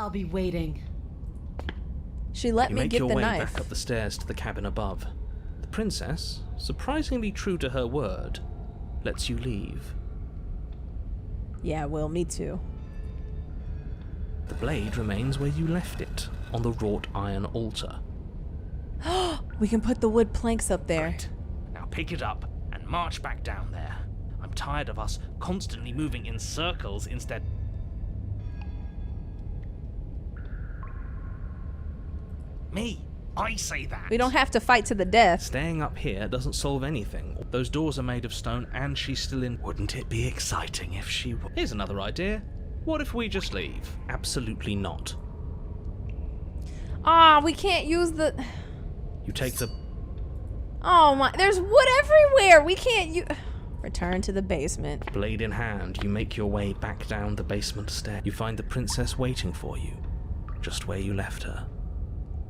I'll be waiting. She let me get the knife. You make your way back up the stairs to the cabin above. The princess, surprisingly true to her word, lets you leave. Yeah, well, me too. The blade remains where you left it, on the wrought iron altar. We can put the wood planks up there. Right. Now pick it up and march back down there. I'm tired of us constantly moving in circles instead. Me, I say that. We don't have to fight to the death. Staying up here doesn't solve anything. Those doors are made of stone and she's still in... Wouldn't it be exciting if she were... Here's another idea. What if we just leave? Absolutely not. Ah, we can't use the... You take the... Oh my, there's wood everywhere. We can't use... Return to the basement. Blade in hand, you make your way back down the basement stair. You find the princess waiting for you, just where you left her.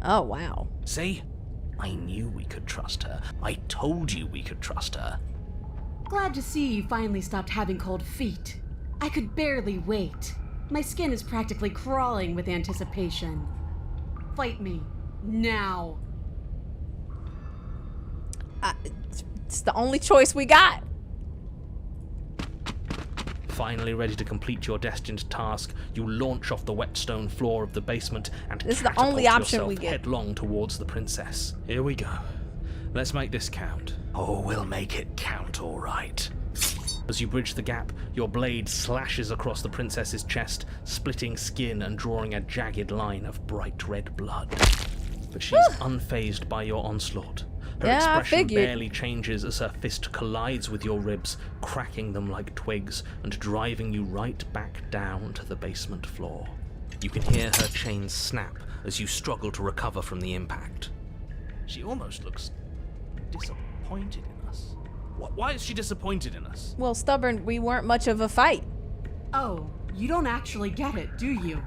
Oh, wow. See? I knew we could trust her. I told you we could trust her. Glad to see you finally stopped having cold feet. I could barely wait. My skin is practically crawling with anticipation. Fight me. Now. It's the only choice we got. Finally ready to complete your destined task, you launch off the wet stone floor of the basement and This is the only option we get. Headlong towards the princess. Here we go. Let's make this count. Oh, we'll make it count, all right. As you bridge the gap, your blade slashes across the princess's chest, splitting skin and drawing a jagged line of bright red blood. But she's unfazed by your onslaught. Her expression barely changes as her fist collides with your ribs, cracking them like twigs and driving you right back down to the basement floor. You can hear her chains snap as you struggle to recover from the impact. She almost looks disappointed in us. Why is she disappointed in us? Well, stubborn, we weren't much of a fight. Oh, you don't actually get it, do you?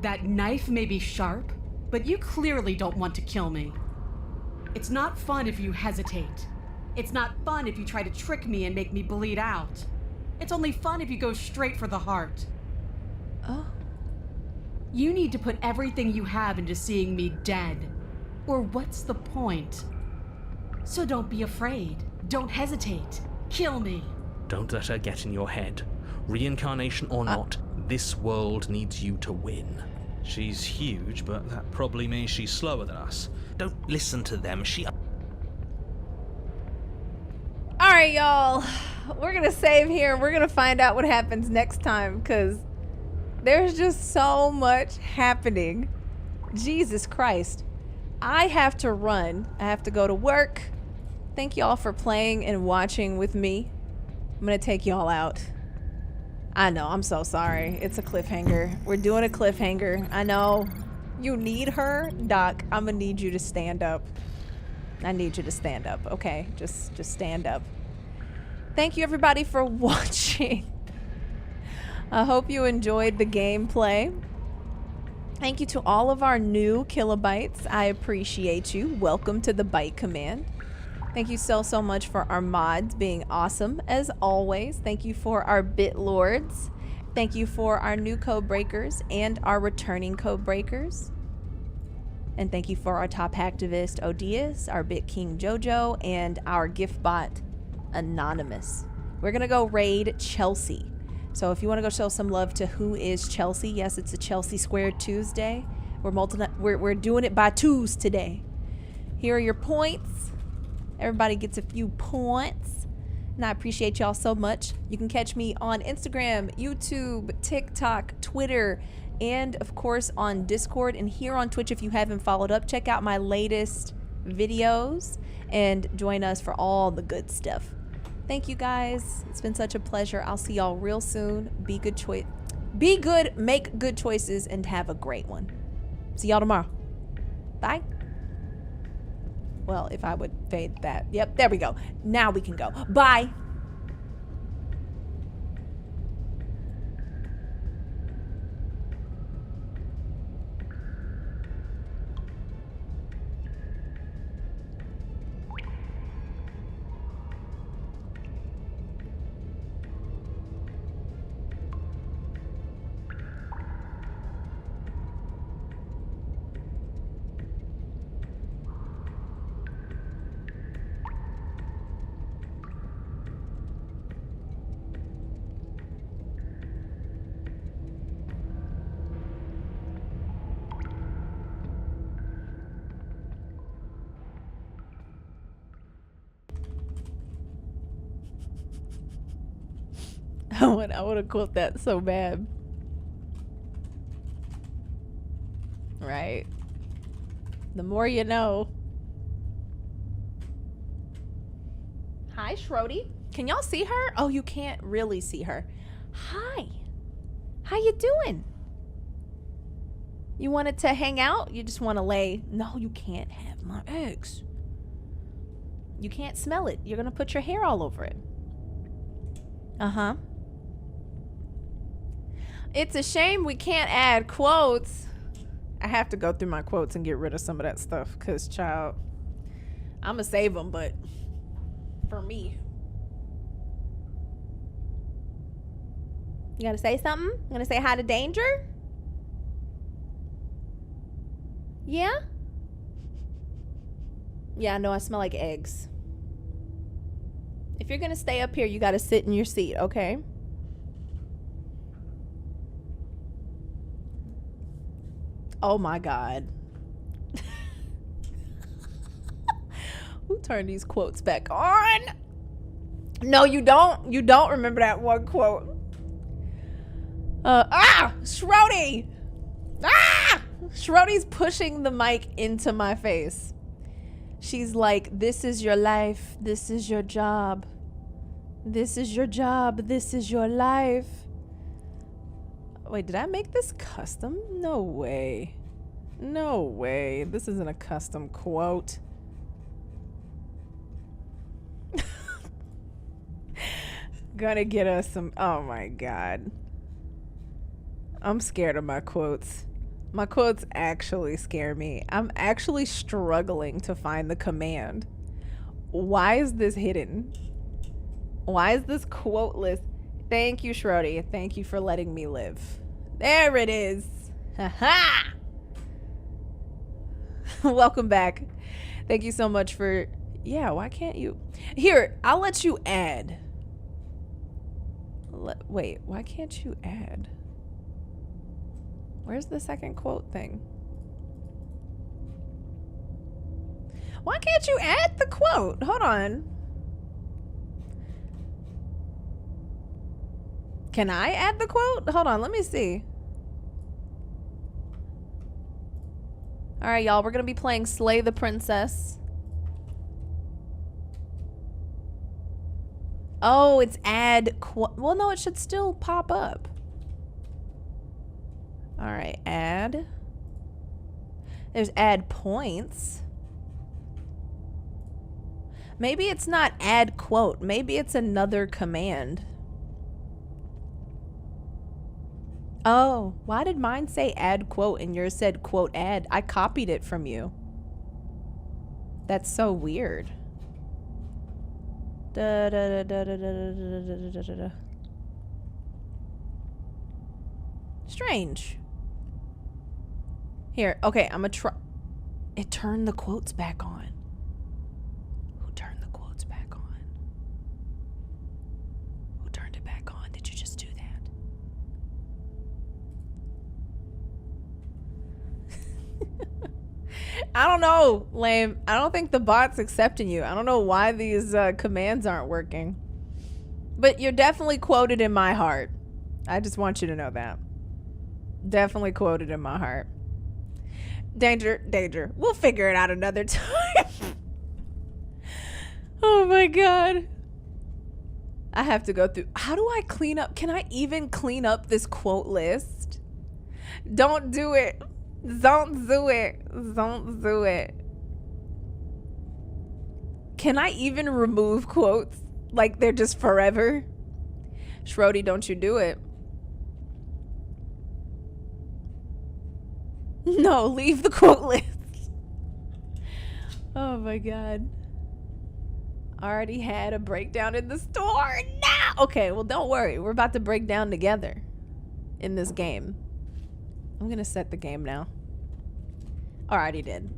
That knife may be sharp, but you clearly don't want to kill me. It's not fun if you hesitate. It's not fun if you try to trick me and make me bleed out. It's only fun if you go straight for the heart. Oh. You need to put everything you have into seeing me dead. Or what's the point? So don't be afraid. Don't hesitate. Kill me. Don't let her get in your head. Reincarnation or not, this world needs you to win. She's huge, but that probably means she's slower than us. Don't listen to them. Alright, y'all. We're gonna save here. We're gonna find out what happens next time, because there's just so much happening. Jesus Christ. I have to run. I have to go to work. Thank y'all for playing and watching with me. I'm gonna take y'all out. I know, I'm so sorry. It's a cliffhanger. We're doing a cliffhanger. I know. You need her? Doc, I'm gonna need you to stand up. I need you to stand up, okay? Just stand up. Thank you everybody for watching. I hope you enjoyed the gameplay. Thank you to all of our new ChelseaBytes. I appreciate you. Welcome to the Byte Command. Thank you so much for our mods being awesome as always. Thank you for our bit lords. Thank you for our new code breakers and our returning code breakers. And thank you for our top hacktivist Odious, our bit king Jojo, and our gift bot Anonymous. We're gonna go raid Chelsea. So if you want to go show some love to who is Chelsea, yes, it's a Chelsea Squared Tuesday. We're doing it by twos today. Here are your points. Everybody gets a few points. And I appreciate y'all so much. You can catch me on Instagram, YouTube, TikTok, Twitter, and of course on Discord and here on Twitch if you haven't followed up. Check out my latest videos and join us for all the good stuff. Thank you guys. It's been such a pleasure. I'll see y'all real soon. Be good, make good choices, and have a great one. See y'all tomorrow. Bye. Well, if I would fade that. Yep, there we go. Now we can go. Bye. I want to quote that so bad. Right. The more you know. Hi, Shrody. Can y'all see her? Oh, you can't really see her. Hi. How you doing? You wanted to hang out? You just want to lay? No, you can't have my eggs. You can't smell it. You're going to put your hair all over it. Uh-huh. It's a shame we can't add quotes. I have to go through my quotes and get rid of some of that stuff because, child, I'm going to save them, but for me. You got to say something? You going to say hi to Danger? Yeah? Yeah, I know I smell like eggs. If you're going to stay up here, you got to sit in your seat, okay? Oh my God. Who turned these quotes back on? No, you don't. You don't remember that one quote. Shrody! Shrody's pushing the mic into my face. She's like, this is your life. This is your job. This is your job. This is your life. Wait, did I make this custom? No way. No way. This isn't a custom quote. Gonna get us some... Oh my God. I'm scared of my quotes. My quotes actually scare me. I'm actually struggling to find the command. Why is this hidden? Why is this quote list? Thank you, Shrody. Thank you for letting me live. There it is. Ha-ha! Welcome back. Thank you so much for... Yeah, why can't you... Here, I'll let you add. Wait, why can't you add? Where's the second quote thing? Why can't you add the quote? Hold on. Can I add the quote? Hold on, let me see. All right, y'all, we're gonna be playing Slay the Princess. Oh, it's add quote. Well, no, it should still pop up. All right, add. There's add points. Maybe it's not add quote. Maybe it's another command. Oh, why did mine say add quote and yours said quote add? I copied it from you. That's so weird. Da, da, da, da, da, da, da, da, da, da. Strange. Here, okay, I'm gonna try. It turned the quotes back on. Who turned the quotes back on? Who turned it back on? Did you just do that? I don't know, Lame. I don't think the bot's accepting you. I don't know why these commands aren't working. But you're definitely quoted in my heart. I just want you to know that. Definitely quoted in my heart. Danger, danger. We'll figure it out another time. Oh my God. I have to go through. How do I clean up? Can I even clean up this quote list? Don't do it. Don't do it. Don't do it. Can I even remove quotes? Like they're just forever? Shrody, don't you do it. No, leave the quote list. Oh my God. Already had a breakdown in the store. Now. Okay, well, don't worry. We're about to break down together in this game. I'm going to set the game now. I already did.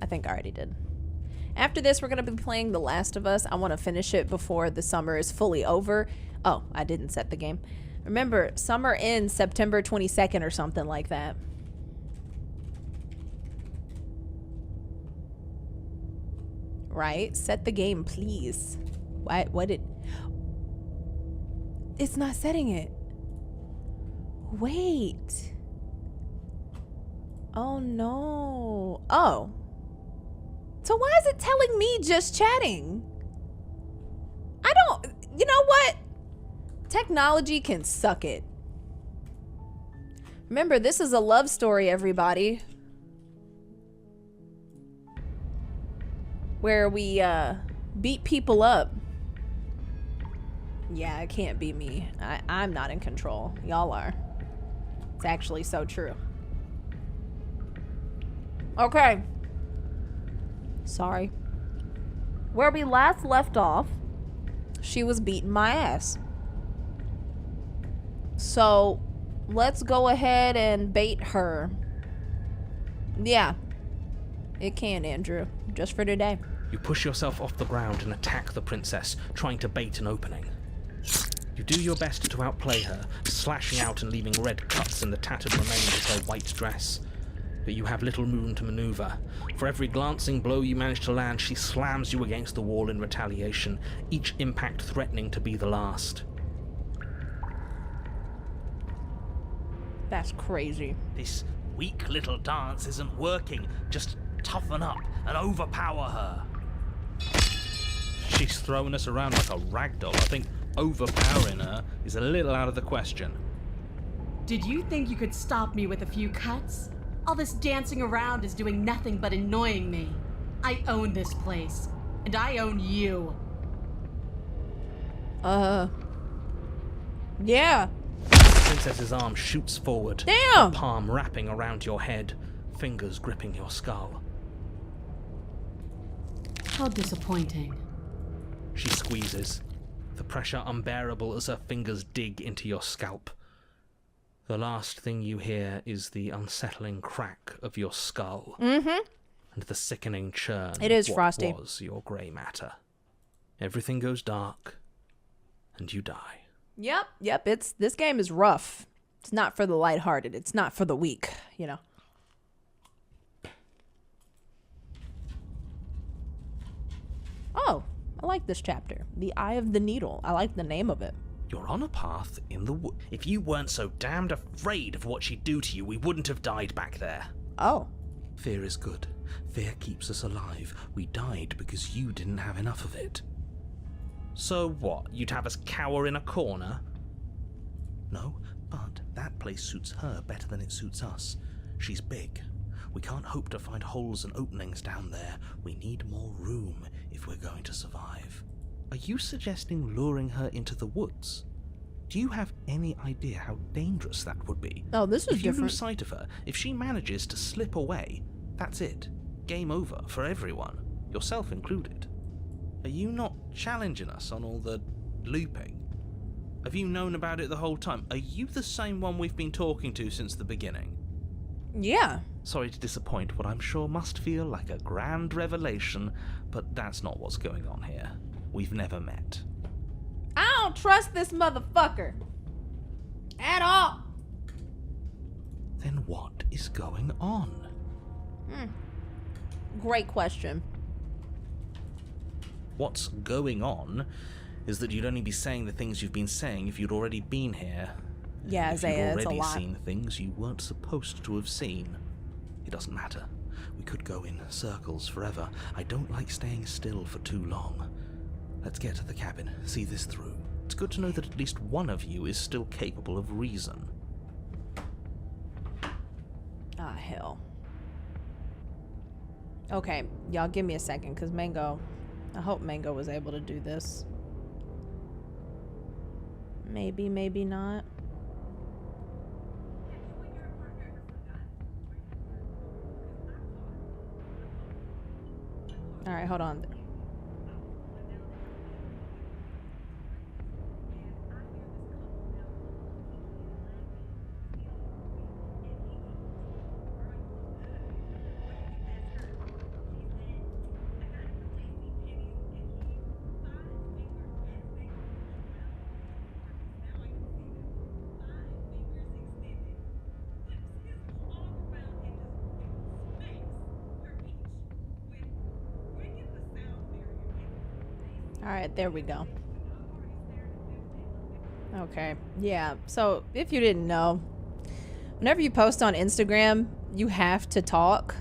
I think I already did. After this, we're going to be playing The Last of Us. I want to finish it before the summer is fully over. Oh, I didn't set the game. Remember, summer ends September 22nd or something like that. Right? Set the game, please. What did... It's not setting it. Wait. Oh no. Oh. So why is it telling me just chatting? I don't, you know what? Technology can suck it. Remember, this is a love story, everybody. Where we beat people up. Yeah, it can't be me. I'm not in control. Y'all are. It's actually so true. Okay. Sorry. Where we last left off, she was beating my ass. So, let's go ahead and bait her. Yeah. It can, Andrew. Just for today. You push yourself off the ground and attack the princess, trying to bait an opening. You do your best to outplay her, slashing out and leaving red cuts in the tattered remains of her white dress. But you have little room to maneuver. For every glancing blow you manage to land, she slams you against the wall in retaliation, each impact threatening to be the last. That's crazy. This weak little dance isn't working. Just toughen up and overpower her. She's throwing us around like a ragdoll. I think overpowering her is a little out of the question. Did you think you could stop me with a few cuts? All this dancing around is doing nothing but annoying me. I own this place, and I own you. Yeah. The princess's arm shoots forward, Damn! her palm wrapping around your head, fingers gripping your skull. How disappointing. She squeezes, the pressure unbearable as her fingers dig into your scalp. The last thing you hear is the unsettling crack of your skull. Mm-hmm. And the sickening churn It is of what frosty. was your grey matter. Everything goes dark, and you die. Yep. This game is rough. It's not for the lighthearted. It's not for the weak, you know. Oh, I like this chapter. The Eye of the Needle. I like the name of it. You're on a path in the wood. If you weren't so damned afraid of what she'd do to you, we wouldn't have died back there. Oh. Fear is good. Fear keeps us alive. We died because you didn't have enough of it. So what? You'd have us cower in a corner? No, but that place suits her better than it suits us. She's big. We can't hope to find holes and openings down there. We need more room if we're going to survive. Are you suggesting luring her into the woods? Do you have any idea how dangerous that would be? Oh, this is If you different. lose sight of her, if she manages to slip away, that's it. Game over for everyone, yourself included. Are you not challenging us on all the looping? Have you known about it the whole time? Are you the same one we've been talking to since the beginning? Yeah. Sorry to disappoint what I'm sure must feel like a grand revelation, but that's not what's going on here. We've never met. I don't trust this motherfucker. At all. Then what is going on? Great question. What's going on is that you'd only be saying the things you've been saying if you'd already been here. Yeah, If you'd Isaiah, it's a already lot. seen things you weren't supposed to have seen. It doesn't matter. We could go in circles forever. I don't like staying still for too long. Let's get to the cabin, see this through. It's good to know that at least one of you is still capable of reason. Ah, hell. Okay, y'all give me a second, because Mango... I hope Mango was able to do this. Maybe, maybe not. Alright, hold on. Alright, there we go. Okay, yeah, so if you didn't know, Whenever you post on Instagram, you have to talk.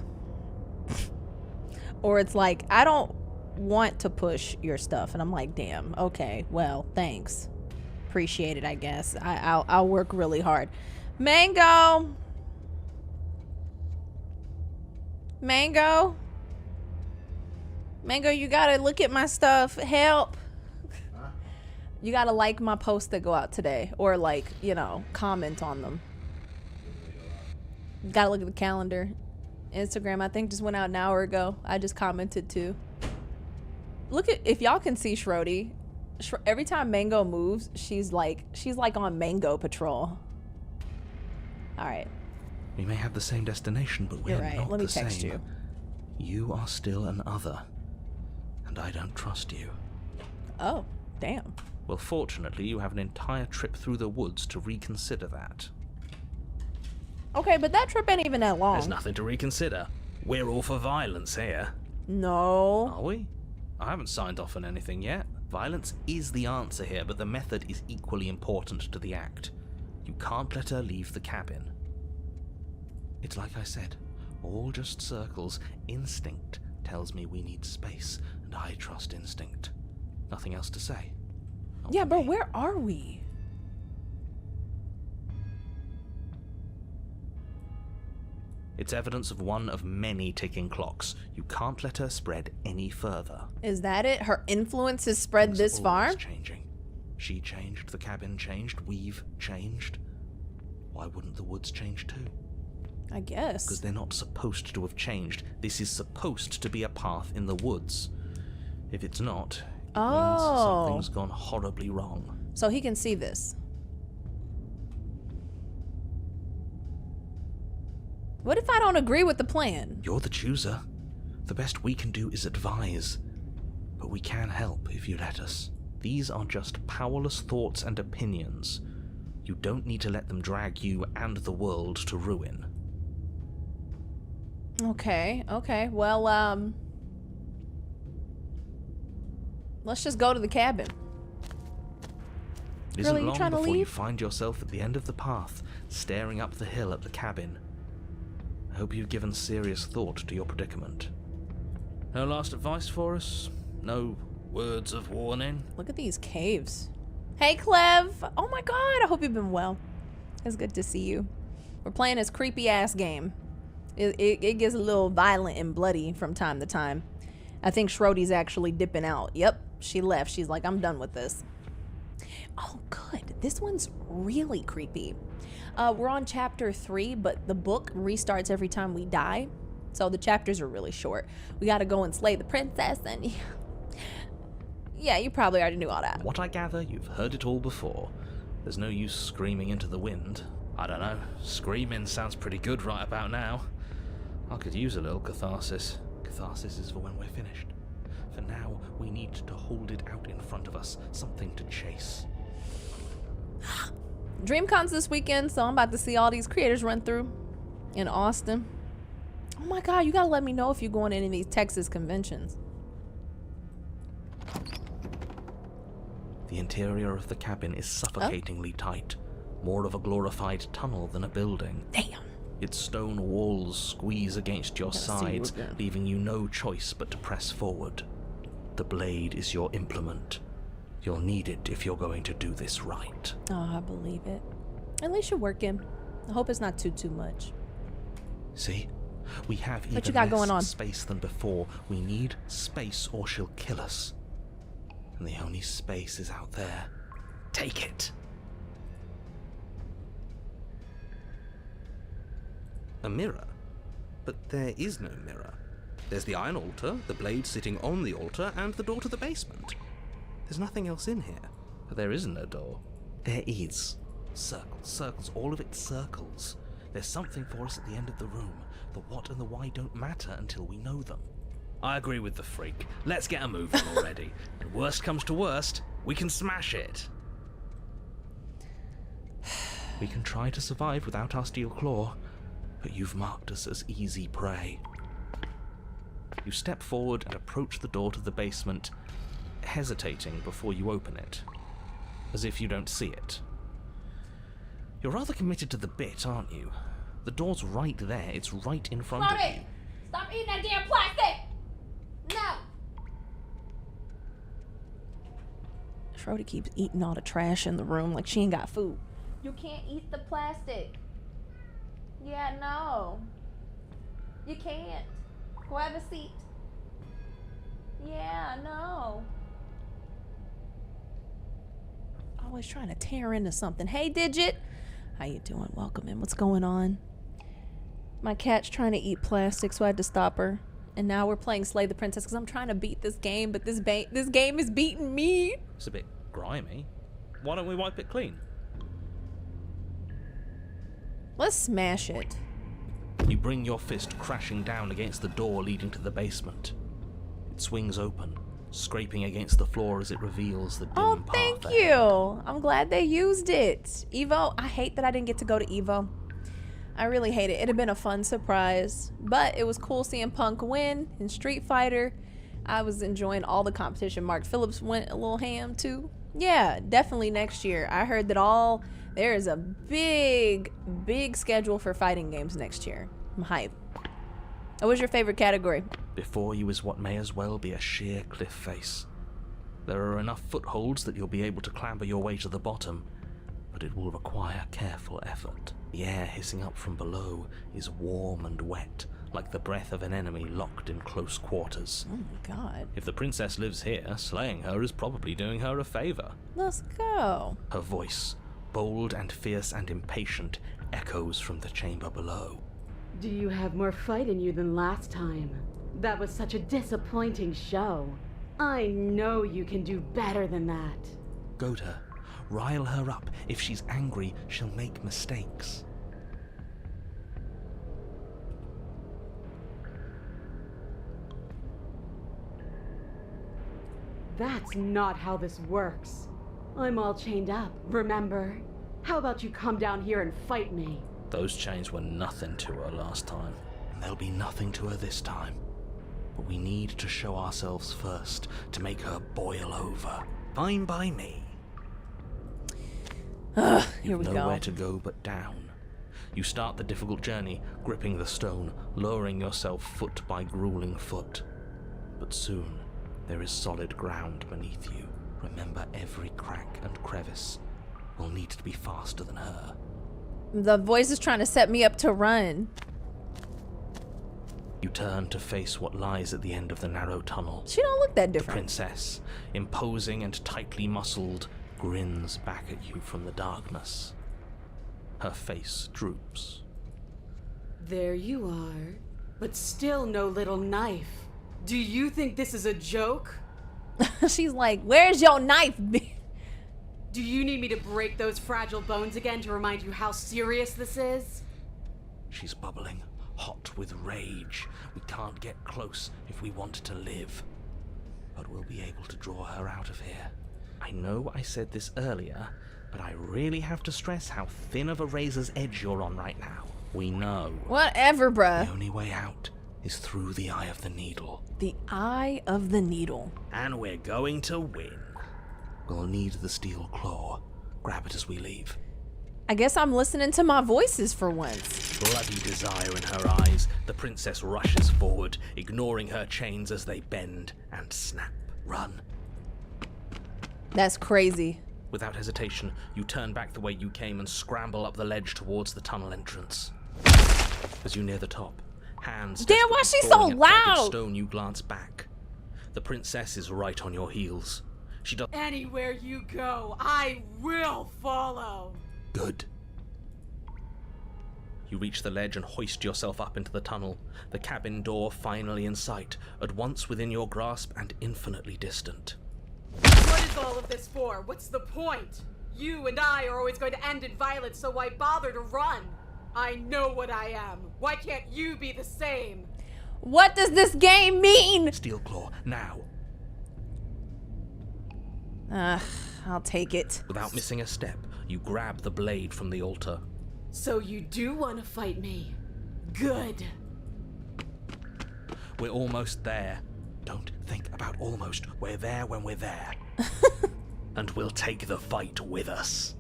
Or it's like, I don't want to push your stuff. And I'm like, damn, okay, well, thanks. Appreciate it, I guess. I'll work really hard. Mango! Mango? Mango, you gotta look at my stuff. Help! You gotta like my posts that go out today. Or like, you know, comment on them. Gotta look at the calendar. Instagram, I think, just went out an hour ago. I just commented too. Look at, if y'all can see Shrody, every time Mango moves, she's like on Mango patrol. All right. We may have the same destination, but we're You're right. not Let me the text same. you. You are still an other, and I don't trust you. Oh, damn. Well, fortunately, you have an entire trip through the woods to reconsider that. Okay, but that trip ain't even that long. There's nothing to reconsider. We're all for violence here. No. Are we? I haven't signed off on anything yet. Violence is the answer here, but the method is equally important to the act. You can't let her leave the cabin. It's like I said, all just circles. Instinct tells me we need space, and I trust instinct. Nothing else to say. Not Yeah, for but me. where are we? It's evidence of one of many ticking clocks. You can't let her spread any further. Is that it? Her influence has spread Things this are far? always changing. She changed, the cabin changed, we've changed. Why wouldn't the woods change too? I guess. Because they're not supposed to have changed. This is supposed to be a path in the woods. If it's not, it means something's gone horribly wrong. So he can see this. What if I don't agree with the plan? You're the chooser. The best we can do is advise. But we can help if you let us. These are just powerless thoughts and opinions. You don't need to let them drag you and the world to ruin. Okay, well, let's just go to the cabin. It isn't Really, you long trying to before you leave? find yourself at the end of the path, staring up the hill at the cabin. I hope you've given serious thought to your predicament. No last advice for us? No words of warning? Look at these caves. Hey, Clev! Oh my god, I hope you've been well. It's good to see you. We're playing this creepy-ass game. It gets a little violent and bloody from time to time. I think Shrody's actually dipping out. Yep, she left. She's like, I'm done with this. Oh, good. This one's really creepy. We're on chapter 3, but the book restarts every time we die. So the chapters are really short. We gotta go and slay the princess and... Yeah, you probably already knew all that. What I gather, you've heard it all before. There's no use screaming into the wind. I don't know. Screaming sounds pretty good right about now. I could use a little catharsis. Catharsis is for when we're finished. For now, we need to hold it out in front of us. Something to chase. DreamCon's this weekend, so I'm about to see all these creators run through in Austin. Oh my god, you gotta let me know if you're going to any of these Texas conventions. The interior of the cabin is suffocatingly tight. More of a glorified tunnel than a building. Damn. Its stone walls squeeze against your Gotta see sides, what we're- leaving you no choice but to press forward. The blade is your implement. You'll need it if you're going to do this right. Oh, I believe it. At least you're working. I hope it's not too much. See? We have What even you got less going on? space than before. We need space or she'll kill us. And the only space is out there. Take it. A mirror? But there is no mirror. There's the iron altar, the blade sitting on the altar, and the door to the basement. There's nothing else in here. But there isn't a door. There is. Circles, circles, all of it circles. There's something for us at the end of the room. The what and the why don't matter until we know them. I agree with the freak. Let's get a move on already. And worst comes to worst, we can smash it. We can try to survive without our steel claw, but you've marked us as easy prey. You step forward and approach the door to the basement, hesitating before you open it, as if you don't see it. You're rather committed to the bit, aren't you? The door's right there. It's right in front of you. Stop eating that damn plastic! No! Schroeder keeps eating all the trash in the room like she ain't got food. You can't eat the plastic. Yeah, no. You can't. Go have a seat. Yeah, no. Always trying to tear into something. Hey, Digit. How you doing? Welcome in. What's going on? My cat's trying to eat plastic, so I had to stop her. And now we're playing Slay the Princess because I'm trying to beat this game, but this game is beating me. It's a bit grimy. Why don't we wipe it clean? Let's smash it. You bring your fist crashing down against the door leading to the basement. It swings open, scraping against the floor as it reveals the dim Oh, path thank ahead. you. I'm glad they used it. Evo, I hate that I didn't get to go to Evo. I really hate it. It'd have been a fun surprise. But it was cool seeing Punk win in Street Fighter. I was enjoying all the competition. Mark Phillips went a little ham too. Yeah, definitely next year. I heard that there is a big schedule for fighting games next year. I'm hyped. What was your favorite category? Before you is what may as well be a sheer cliff face. There are enough footholds that you'll be able to clamber your way to the bottom, but it will require careful effort. The air hissing up from below is warm and wet, like the breath of an enemy locked in close quarters. Oh my god. If the princess lives here, slaying her is probably doing her a favor. Let's go. Her voice, bold and fierce and impatient, echoes from the chamber below. Do you have more fight in you than last time? That was such a disappointing show. I know you can do better than that. Goad her. Rile her up. If she's angry, she'll make mistakes. That's not how this works. I'm all chained up, remember? How about you come down here and fight me? Those chains were nothing to her last time, and they'll be nothing to her this time. But we need to show ourselves first to make her boil over. Fine by me. Here we You've go. nowhere to go but down. You start the difficult journey, gripping the stone, lowering yourself foot by grueling foot. But soon, there is solid ground beneath you. Remember every crack and crevice. We'll need to be faster than her. The voice is trying to set me up to run. You turn to face what lies at the end of the narrow tunnel. She don't look that The different. princess, imposing and tightly muscled, grins back at you from the darkness. Her face droops. There you are. But still no little knife. Do you think this is a joke? She's like, where's your knife? Do you need me to break those fragile bones again to remind you how serious this is? She's bubbling, hot with rage. We can't get close if we want to live. But we'll be able to draw her out of here. I know I said this earlier, but I really have to stress how thin of a razor's edge you're on right now. We know. Whatever, The bruh. only way out is through the eye of the needle. The eye of the needle. And we're going to win. We'll need the steel claw. Grab it as we leave. I guess I'm listening to my voices for once. Bloody desire in her eyes, the princess rushes forward, ignoring her chains as they bend and snap. Run. That's crazy. Without hesitation, you turn back the way you came and scramble up the ledge towards the tunnel entrance. As you near the top, hands Damn, why desperately she so clawing at jagged loud? stone, you glance back. The princess is right on your heels. She does Anywhere you go, I will follow. good. You reach the ledge and hoist yourself up into the tunnel, the cabin door finally in sight, at once within your grasp and infinitely distant. What is all of this for? What's the point? You and I are always going to end in violence, so why bother to run? I know what I am. Why can't you be the same? What does this game mean? Steel claw, now. I'll take it. Without missing a step, you grab the blade from the altar. So you do want to fight me? Good. We're almost there. Don't think about almost. We're there when we're there. And we'll take the fight with us.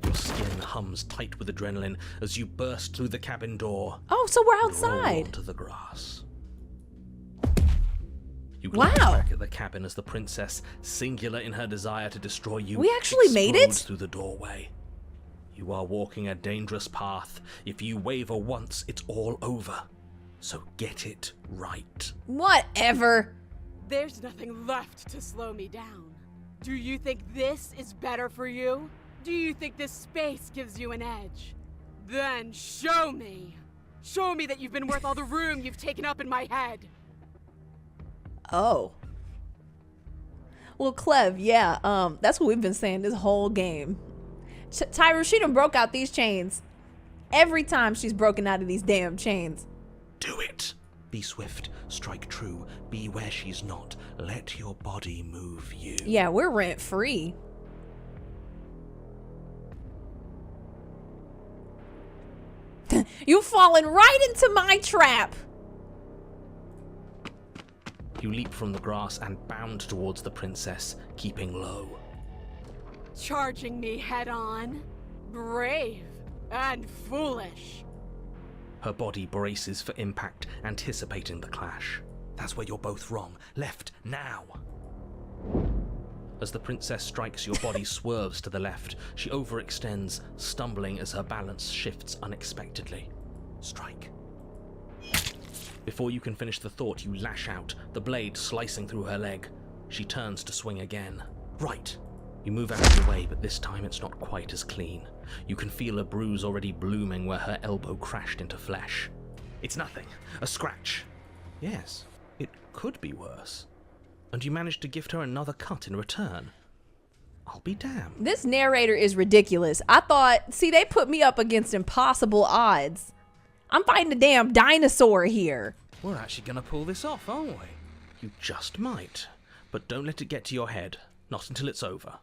Your skin hums tight with adrenaline as you burst through the cabin door. Oh, so we're and roll outside. onto the grass. You glance back at the cabin as the princess, singular in her desire to destroy you, We actually made it? explodes through the doorway. You are walking a dangerous path. If you waver once, it's all over. So get it right. Whatever. There's nothing left to slow me down. Do you think this is better for you? Do you think this space gives you an edge? Then show me. Show me that you've been worth all the room you've taken up in my head. Oh. Well, Clev, yeah, that's what we've been saying this whole game. Tyra, she done broke out these chains. Every time she's broken out of these damn chains. Do it. Be swift, strike true, be where she's not. Let your body move you. Yeah, we're rent free. You've fallen right into my trap. You leap from the grass and bound towards the princess, keeping low. Charging me head on. Brave and foolish. Her body braces for impact, anticipating the clash. That's where you're both wrong. Left, now. As the princess strikes, your body swerves to the left. She overextends, stumbling as her balance shifts unexpectedly. Strike. Before you can finish the thought, you lash out, the blade slicing through her leg. She turns to swing again. Right. You move out of the way, but this time it's not quite as clean. You can feel a bruise already blooming where her elbow crashed into flesh. It's nothing. A scratch. Yes, it could be worse. And you managed to gift her another cut in return. I'll be damned. This narrator is ridiculous. I thought, see, they put me up against impossible odds. I'm fighting a damn dinosaur here. We're actually going to pull this off, aren't we? You just might. But don't let it get to your head. Not until it's over.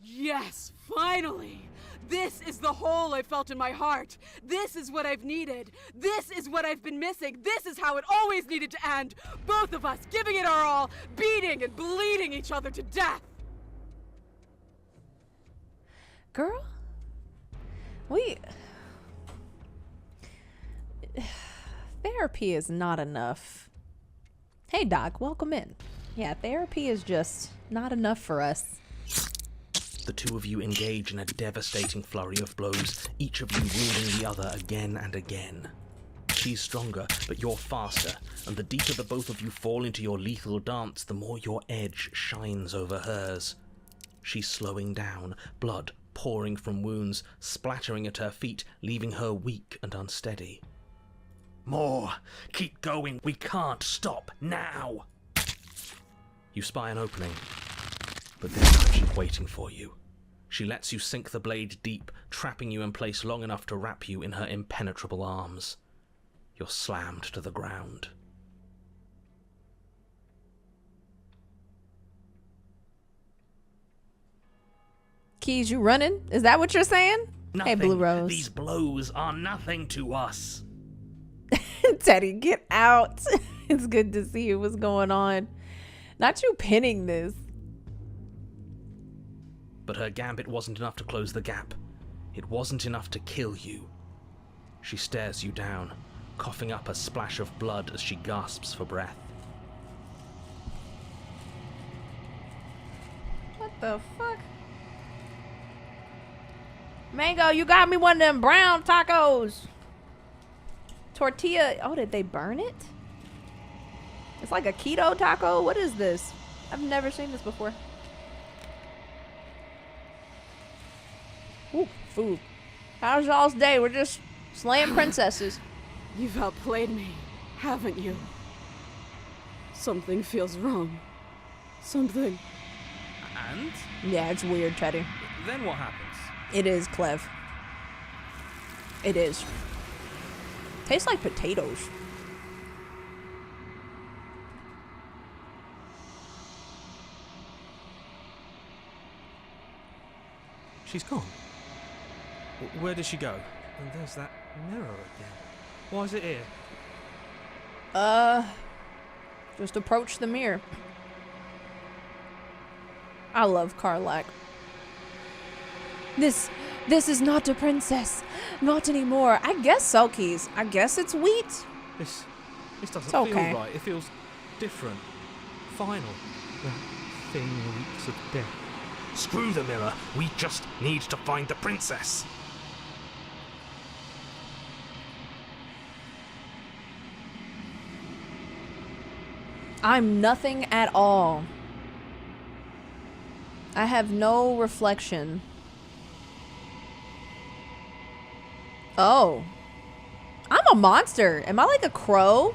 Yes, finally! This is the hole I felt in my heart. This is what I've needed. This is what I've been missing. This is how it always needed to end. Both of us giving it our all, beating and bleeding each other to death. Girl, therapy is not enough. Hey, Doc, welcome in. Yeah, therapy is just not enough for us. The two of you engage in a devastating flurry of blows, each of you wounding the other again and again. She's stronger, but you're faster, and the deeper the both of you fall into your lethal dance, the more your edge shines over hers. She's slowing down, blood pouring from wounds, splattering at her feet, leaving her weak and unsteady. More! Keep going! We can't stop now! You spy an opening, but this time she's waiting for you. She lets you sink the blade deep, trapping you in place long enough to wrap you in her impenetrable arms. You're slammed to the ground. Keys, you running? Is that what you're saying? Nothing. Hey, Blue Rose. These blows are nothing to us. Teddy, get out. It's good to see you. What's going on? Not you pinning this. But her gambit wasn't enough to close the gap. It wasn't enough to kill you. She stares you down, coughing up a splash of blood as she gasps for breath. What the fuck? Mango, you got me one of them brown tacos. Tortilla. Oh, did they burn it? It's like a keto taco. What is this? I've never seen this before. Ooh, food. How's y'all's day? We're just slaying princesses. You've outplayed me, haven't you? Something feels wrong. Something. And Yeah, it's weird, Teddy. then what happens? It is, Clev. It is. Tastes like potatoes. She's gone. Where did she go? And there's that mirror again. Why is it here? Just approach the mirror. I love Karlach. This This is not a princess. Not anymore. I guess so, Keys. I guess it's wheat. This doesn't It's okay. feel right. It feels different. Final. The thing reeks of death. Screw the mirror. We just need to find the princess. I'm nothing at all. I have no reflection. Oh. I'm a monster. Am I like a crow?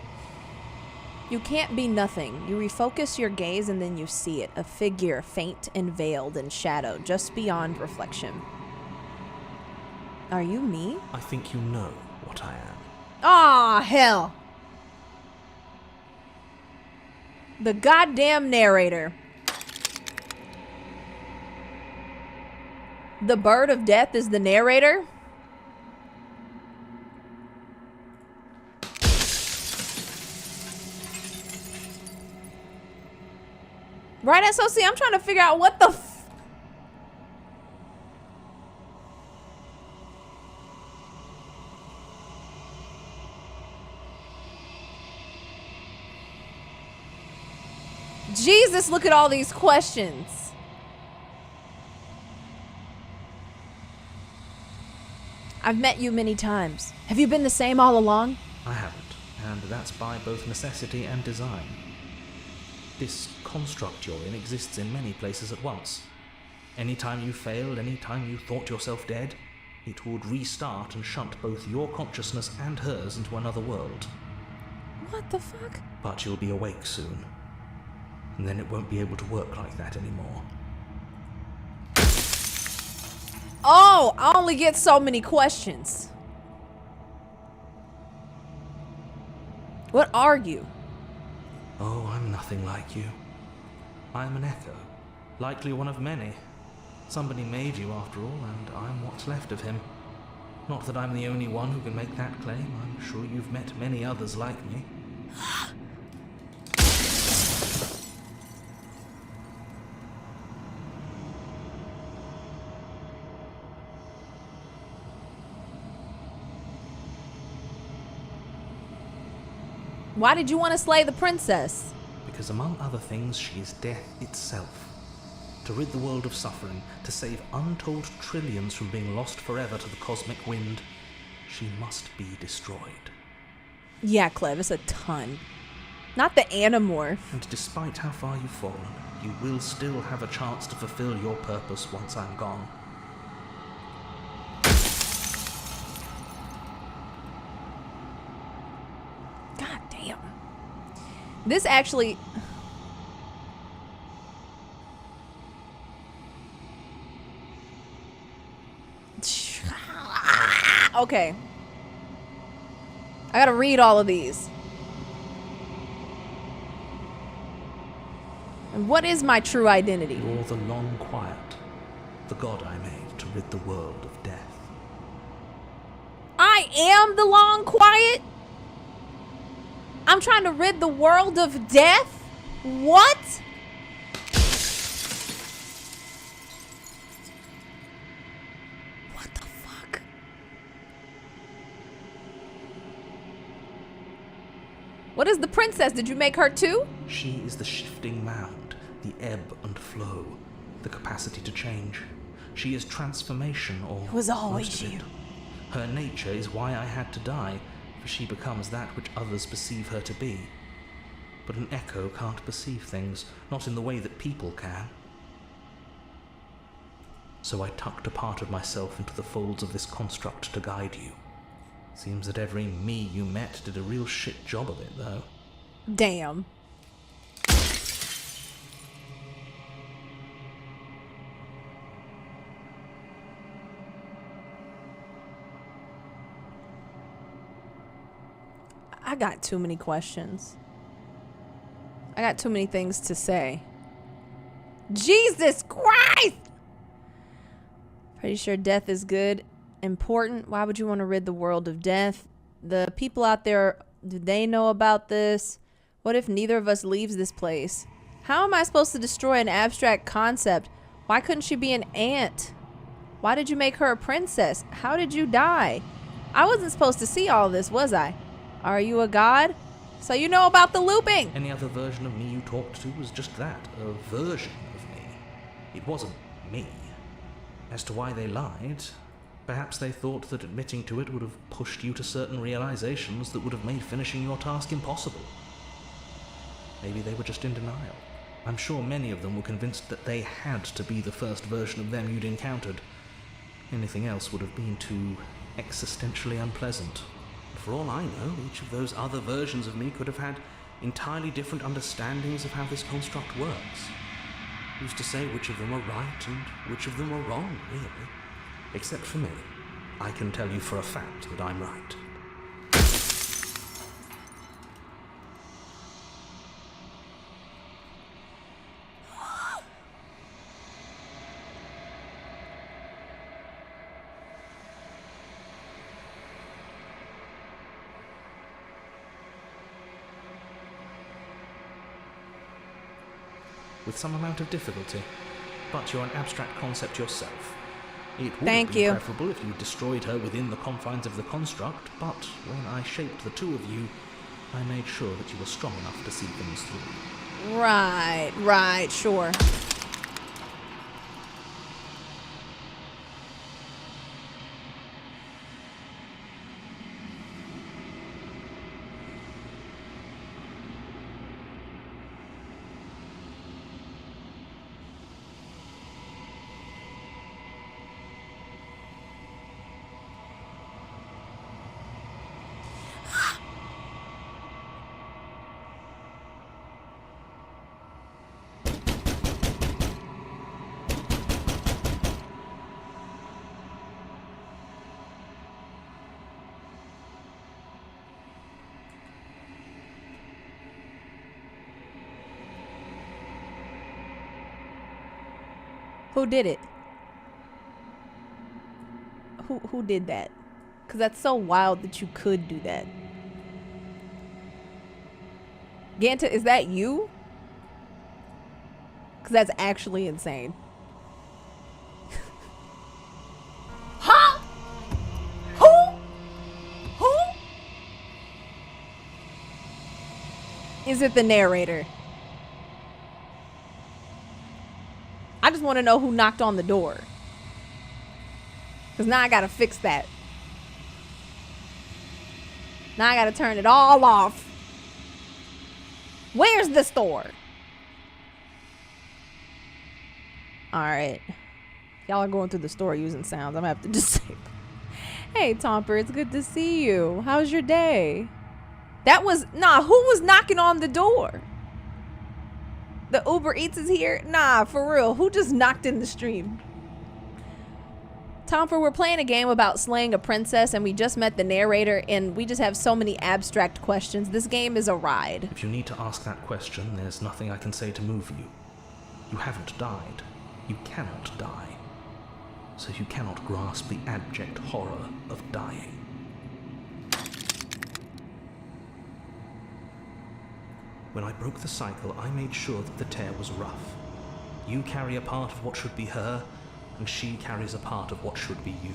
You can't be nothing. You refocus your gaze and then you see it. A figure, faint and veiled in shadow, just beyond reflection. Are you me? I think you know what I am. Aw, hell. The goddamn narrator. The bird of death is the narrator? Right, SOC? I'm trying to figure out what the Jesus, look at all these questions. I've met you many times. Have you been the same all along? I haven't, and that's by both necessity and design. This construct you're in exists in many places at once. Anytime you failed, anytime you thought yourself dead, it would restart and shunt both your consciousness and hers into another world. What the fuck? But you'll be awake soon. And then it won't be able to work like that anymore. Oh, I only get so many questions. What are you? Oh, I'm nothing like you. I'm an echo, likely one of many. Somebody made you after all, and I'm what's left of him. Not that I'm the only one who can make that claim. I'm sure you've met many others like me. Why did you want to slay the princess? Because among other things, she is death itself. To rid the world of suffering, to save untold trillions from being lost forever to the cosmic wind, she must be destroyed. Yeah, Clev, it's a ton. Not the Animorph. And despite how far you've fallen, you will still have a chance to fulfill your purpose once I'm gone. God damn. This actually... Okay. I gotta read all of these. And what is my true identity? You're the long quiet, the god I made to rid the world of death. I am the long quiet? I'm trying to rid the world of death? What? What the fuck? What is the princess? Did you make her too? She is the shifting mound, the ebb and flow, the capacity to change. She is transformation, or It was always most of you. it. Her nature is why I had to die, for she becomes that which others perceive her to be. But an echo can't perceive things, not in the way that people can. So I tucked a part of myself into the folds of this construct to guide you. Seems that every me you met did a real shit job of it, though. Damn. I got too many questions. I got too many things to say. Jesus Christ! Pretty sure death is good. Important. Why would you want to rid the world of death? The people out there, do they know about this? What if neither of us leaves this place? How am I supposed to destroy an abstract concept? Why couldn't she be an ant? Why did you make her a princess? How did you die? I wasn't supposed to see all this, was I? Are you a god? So you know about the looping. Any other version of me you talked to was just that, a version of me. It wasn't me. As to why they lied, perhaps they thought that admitting to it would have pushed you to certain realizations that would have made finishing your task impossible. Maybe they were just in denial. I'm sure many of them were convinced that they had to be the first version of them you'd encountered. Anything else would have been too existentially unpleasant. For all I know, each of those other versions of me could have had entirely different understandings of how this construct works. Who's to say which of them are right and which of them are wrong, really? Except for me. I can tell you for a fact that I'm right. With some amount of difficulty, but you're an abstract concept yourself. It would have been preferable if you destroyed her within the confines of the construct, but when I shaped the two of you, I made sure that you were strong enough to see things through. Right, sure. Who did it? Who did that? Because that's so wild that you could do that. Ganta, is that you? Because that's actually insane. Huh? Who? Is it the narrator? I just want to know who knocked on the door. Because now I got to fix that. Now I got to turn it all off. Where's the store? Alright. Y'all are going through the store using sounds. I'm going to have to disable. Hey, Tomper, it's good to see you. How's your day? That was... Nah, who was knocking on the door? The Uber Eats is here? Nah, for real. Who just knocked in the stream? Tomfer, we're playing a game about slaying a princess, and we just met the narrator, and we just have so many abstract questions. This game is a ride. If you need to ask that question, there's nothing I can say to move you. You haven't died. You cannot die. So you cannot grasp the abject horror of dying. When I broke the cycle, I made sure that the tear was rough. You carry a part of what should be her, and she carries a part of what should be you.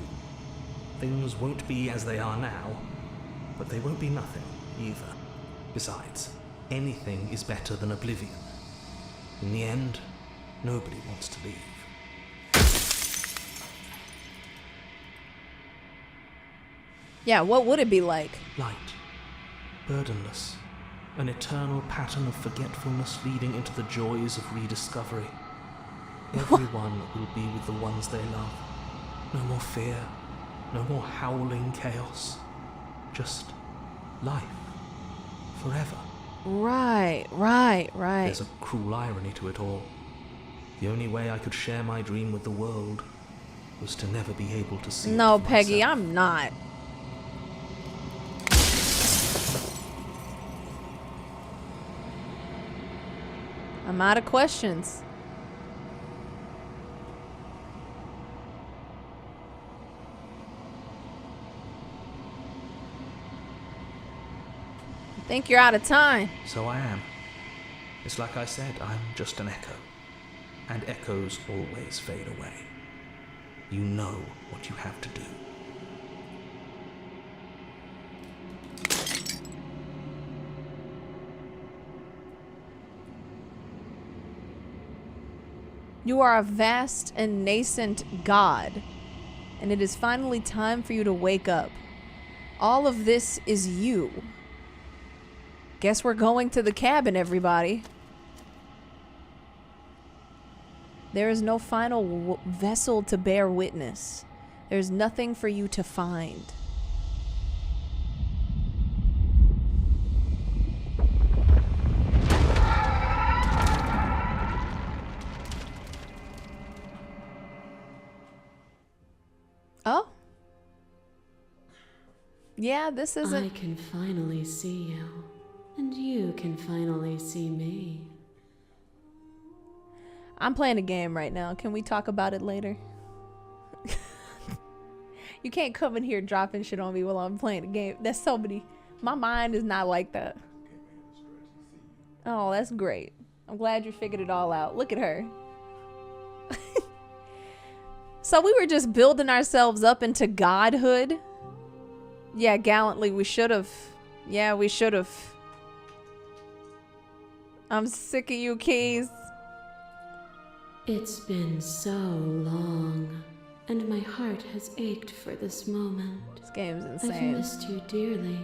Things won't be as they are now, but they won't be nothing either. Besides, anything is better than oblivion. In the end, nobody wants to leave. Yeah, what would it be like? Light, burdenless, an eternal pattern of forgetfulness leading into the joys of rediscovery. Everyone will be with the ones they love. No more fear, no more howling chaos. Just life. Forever. Right. There's a cruel irony to it all. The only way I could share my dream with the world was to never be able to see it No, for Peggy, myself. I'm not. I'm out of questions. I think you're out of time. So I am. It's like I said, I'm just an echo. And echoes always fade away. You know what you have to do. You are a vast and nascent god, and it is finally time for you to wake up. All of this is you. Guess we're going to the cabin, everybody. There is no final vessel to bear witness. There's nothing for you to find. Oh? Yeah, this isn't... I can finally see you, and you can finally see me. I'm playing a game right now. Can we talk about it later? You can't come in here dropping shit on me while I'm playing a game. That's so many... My mind is not like that. Oh, that's great. I'm glad you figured it all out. Look at her. So we were just building ourselves up into godhood. Yeah, gallantly we should have. Yeah, we should have. I'm sick of you, Keys. It's been so long, and my heart has ached for this moment. This game's I've insane. missed you dearly.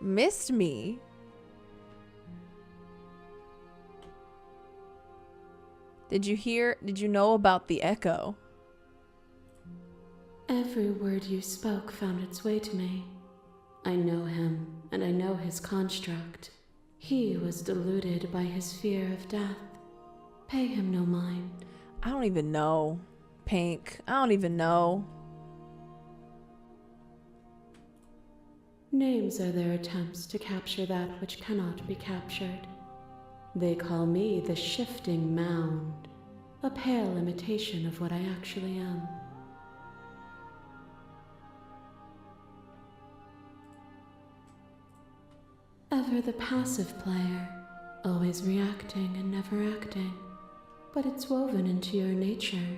Missed me? Did you know about the echo? Every word you spoke found its way to me. I know him, and I know his construct. He was deluded by his fear of death. Pay him no mind. I don't even know. Pink. I don't even know. Names are their attempts to capture that which cannot be captured. They call me the shifting mound, a pale imitation of what I actually am. Ever the passive player, always reacting and never acting. But it's woven into your nature,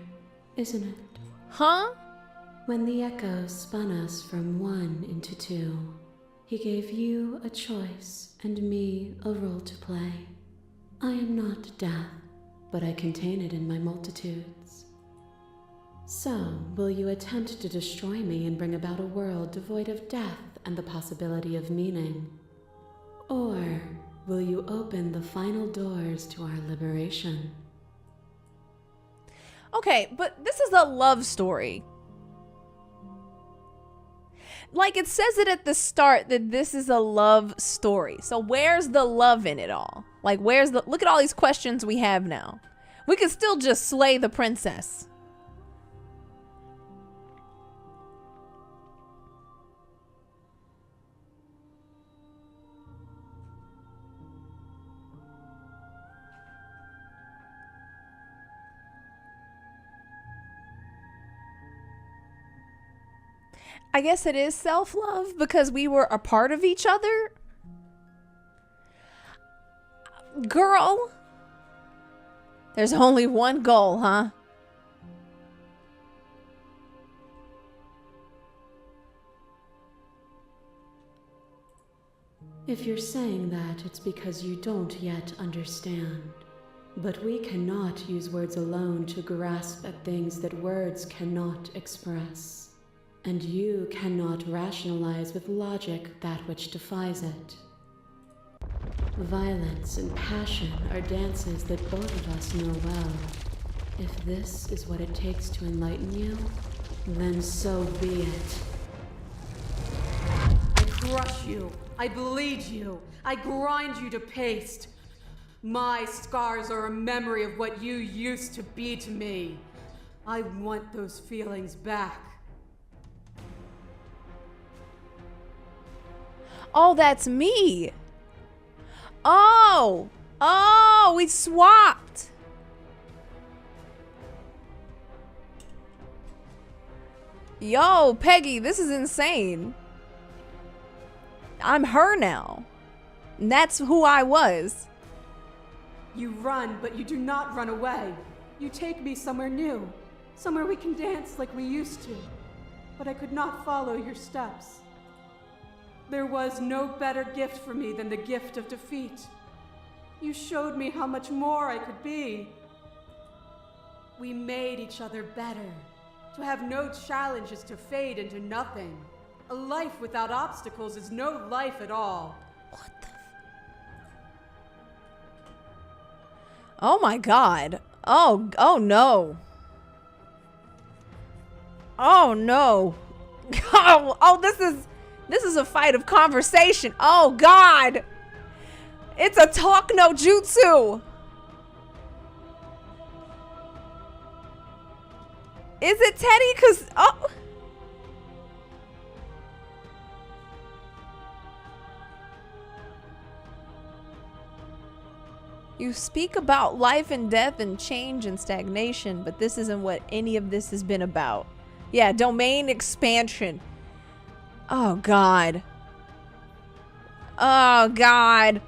isn't it? Huh? When the echo spun us from one into two, he gave you a choice and me a role to play. I am not death, but I contain it in my multitudes. So, will you attempt to destroy me and bring about a world devoid of death and the possibility of meaning? Or will you open the final doors to our liberation? Okay, but this is a love story. Like, it says it at the start that this is a love story. So where's the love in it all? Like, where's the... Look at all these questions we have now. We could still just slay the princess. I guess it is self-love because we were a part of each other. Girl, there's only one goal, huh? If you're saying that, it's because you don't yet understand. But we cannot use words alone to grasp at things that words cannot express. And you cannot rationalize with logic that which defies it. Violence and passion are dances that both of us know well. If this is what it takes to enlighten you, then so be it. I crush you. I bleed you. I grind you to paste. My scars are a memory of what you used to be to me. I want those feelings back. Oh, that's me. Oh, we swapped. Yo, Peggy, this is insane. I'm her now. And that's who I was. You run, but you do not run away. You take me somewhere new, somewhere we can dance like we used to. But I could not follow your steps. There was no better gift for me than the gift of defeat. You showed me how much more I could be. We made each other better. To have no challenge is to fade into nothing. A life without obstacles is no life at all. What the Oh my god. Oh no. Oh no. Oh, this is a fight of conversation. Oh god. It's a talk no jutsu. Is it Teddy? Cause You speak about life and death and change and stagnation, but this isn't what any of this has been about. Yeah, domain expansion. Oh god. Oh god.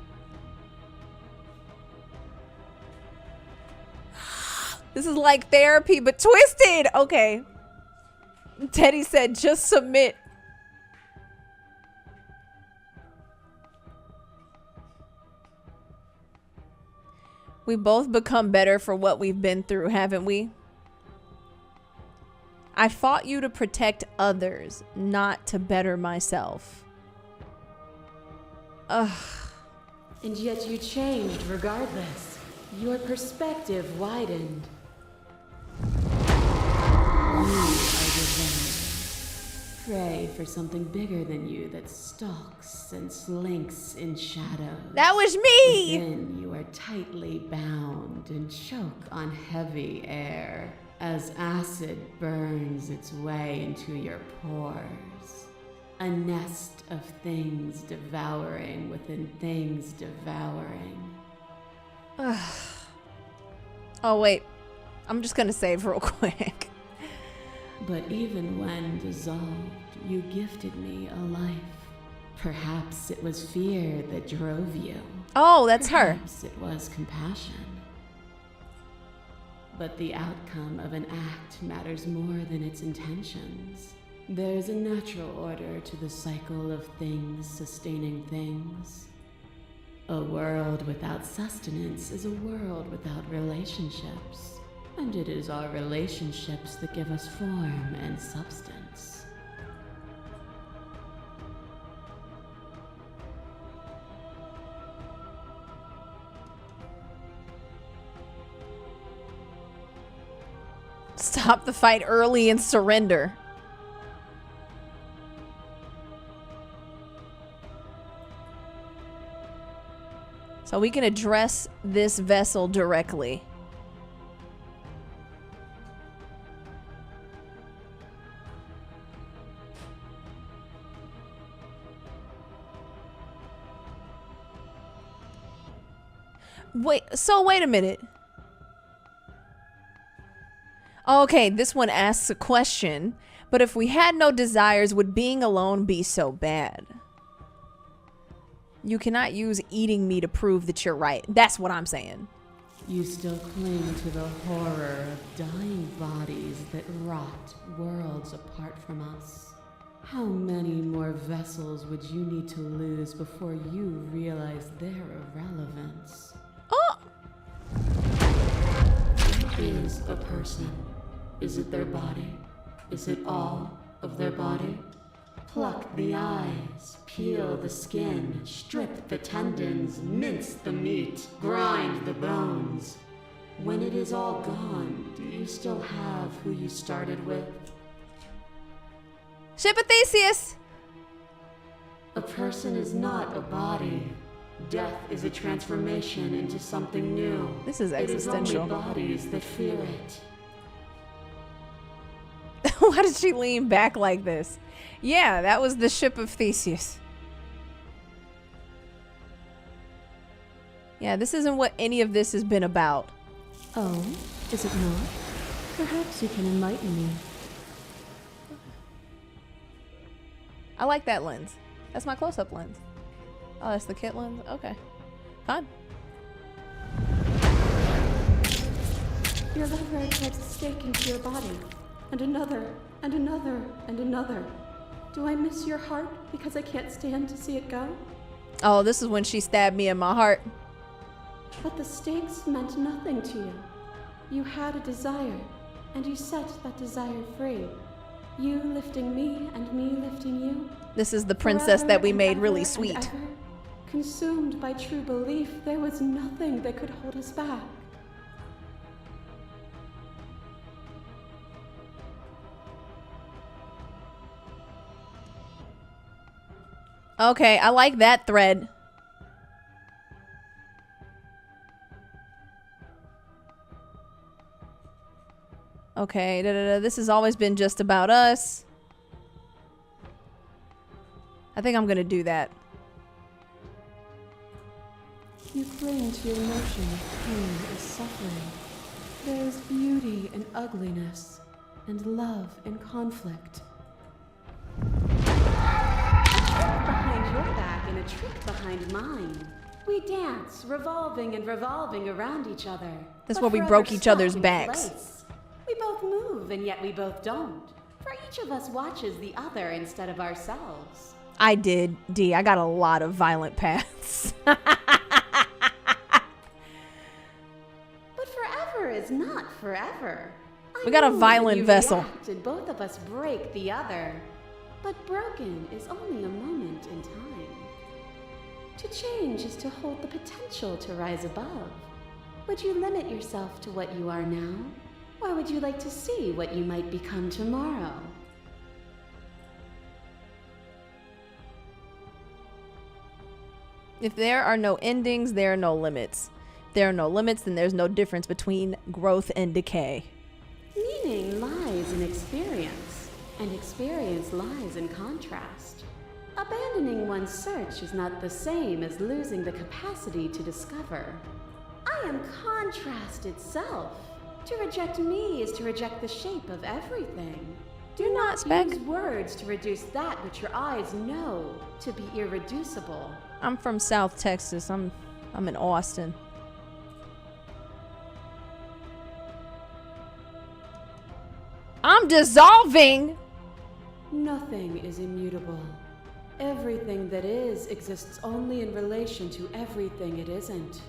This is like therapy, but twisted. Okay. Teddy said, just submit. We both become better for what we've been through, haven't we? I fought you to protect others, not to better myself. Ugh. And yet you changed regardless. Your perspective widened. You are revenge. Pray for something bigger than you that stalks and slinks in shadows. That was me! Within you are tightly bound and choke on heavy air as acid burns its way into your pores. A nest of things devouring within things devouring. Oh wait, I'm just gonna save real quick. But even when dissolved, you gifted me a life. Perhaps it was fear that drove you. Oh, that's her. Perhaps it was compassion. But the outcome of an act matters more than its intentions. There's a natural order to the cycle of things sustaining things. A world without sustenance is a world without relationships. And it is our relationships that give us form and substance. Stop the fight early and surrender. So we can address this vessel directly. Wait a minute. Okay, this one asks a question, but if we had no desires, would being alone be so bad? You cannot use eating me to prove that you're right. That's what I'm saying. You still cling to the horror of dying bodies that rot worlds apart from us. How many more vessels would you need to lose before you realize their irrelevance? Oh! What is a person? Is it their body? Is it all of their body? Pluck the eyes, peel the skin, strip the tendons, mince the meat, grind the bones. When it is all gone, do you still have who you started with? Ship of Theseus! A person is not a body. Death is a transformation into something new. This is existential. It is only bodies that fear it. Why did she lean back like this? Yeah, that was the ship of Theseus. Yeah, this isn't what any of this has been about. Oh, is it not? Perhaps you can enlighten me. I like that lens. That's my close-up lens. Oh, that's the kit lens? Okay. Fine. Your lover drives a stake into your body, and another, and another, and another. Do I miss your heart because I can't stand to see it go? Oh, this is when she stabbed me in my heart. But the stakes meant nothing to you. You had a desire, and you set that desire free. You lifting me and me lifting you. This is the princess that we made really sweet. Ever, consumed by true belief, there was nothing that could hold us back. Okay, I like that thread. Okay, this has always been just about us. I think I'm gonna do that. You cling to your notion of pain or suffering. There is beauty in ugliness, and love in conflict. Behind your back and a trick behind mine. We dance, revolving and revolving around each other. That's but where we forever broke each other's stuck in backs. place. We both move, and yet we both don't. For each of us watches the other instead of ourselves. I did, D. I got a lot of violent paths. But forever is not forever. We got a know violent when you vessel. react and both of us break the other. But broken is only a moment in time. To change is to hold the potential to rise above. Would you limit yourself to what you are now? Or would you like to see what you might become tomorrow? If there are no endings, there are no limits. If there are no limits, then there's no difference between growth and decay. Meaning lies in experience, and experience lies in contrast. Abandoning one's search is not the same as losing the capacity to discover. I am contrast itself. To reject me is to reject the shape of everything. Do not Spec. use words to reduce that which your eyes know to be irreducible. I'm from South Texas. I'm in Austin. I'm dissolving! Nothing is immutable. Everything that is exists only in relation to everything it isn't.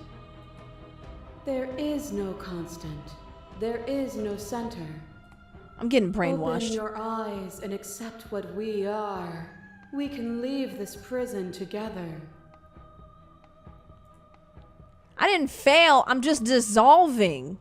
There is no constant. There is no center. I'm getting Open brainwashed. your eyes and accept what we are. We can leave this prison together. I didn't fail. I'm just dissolving.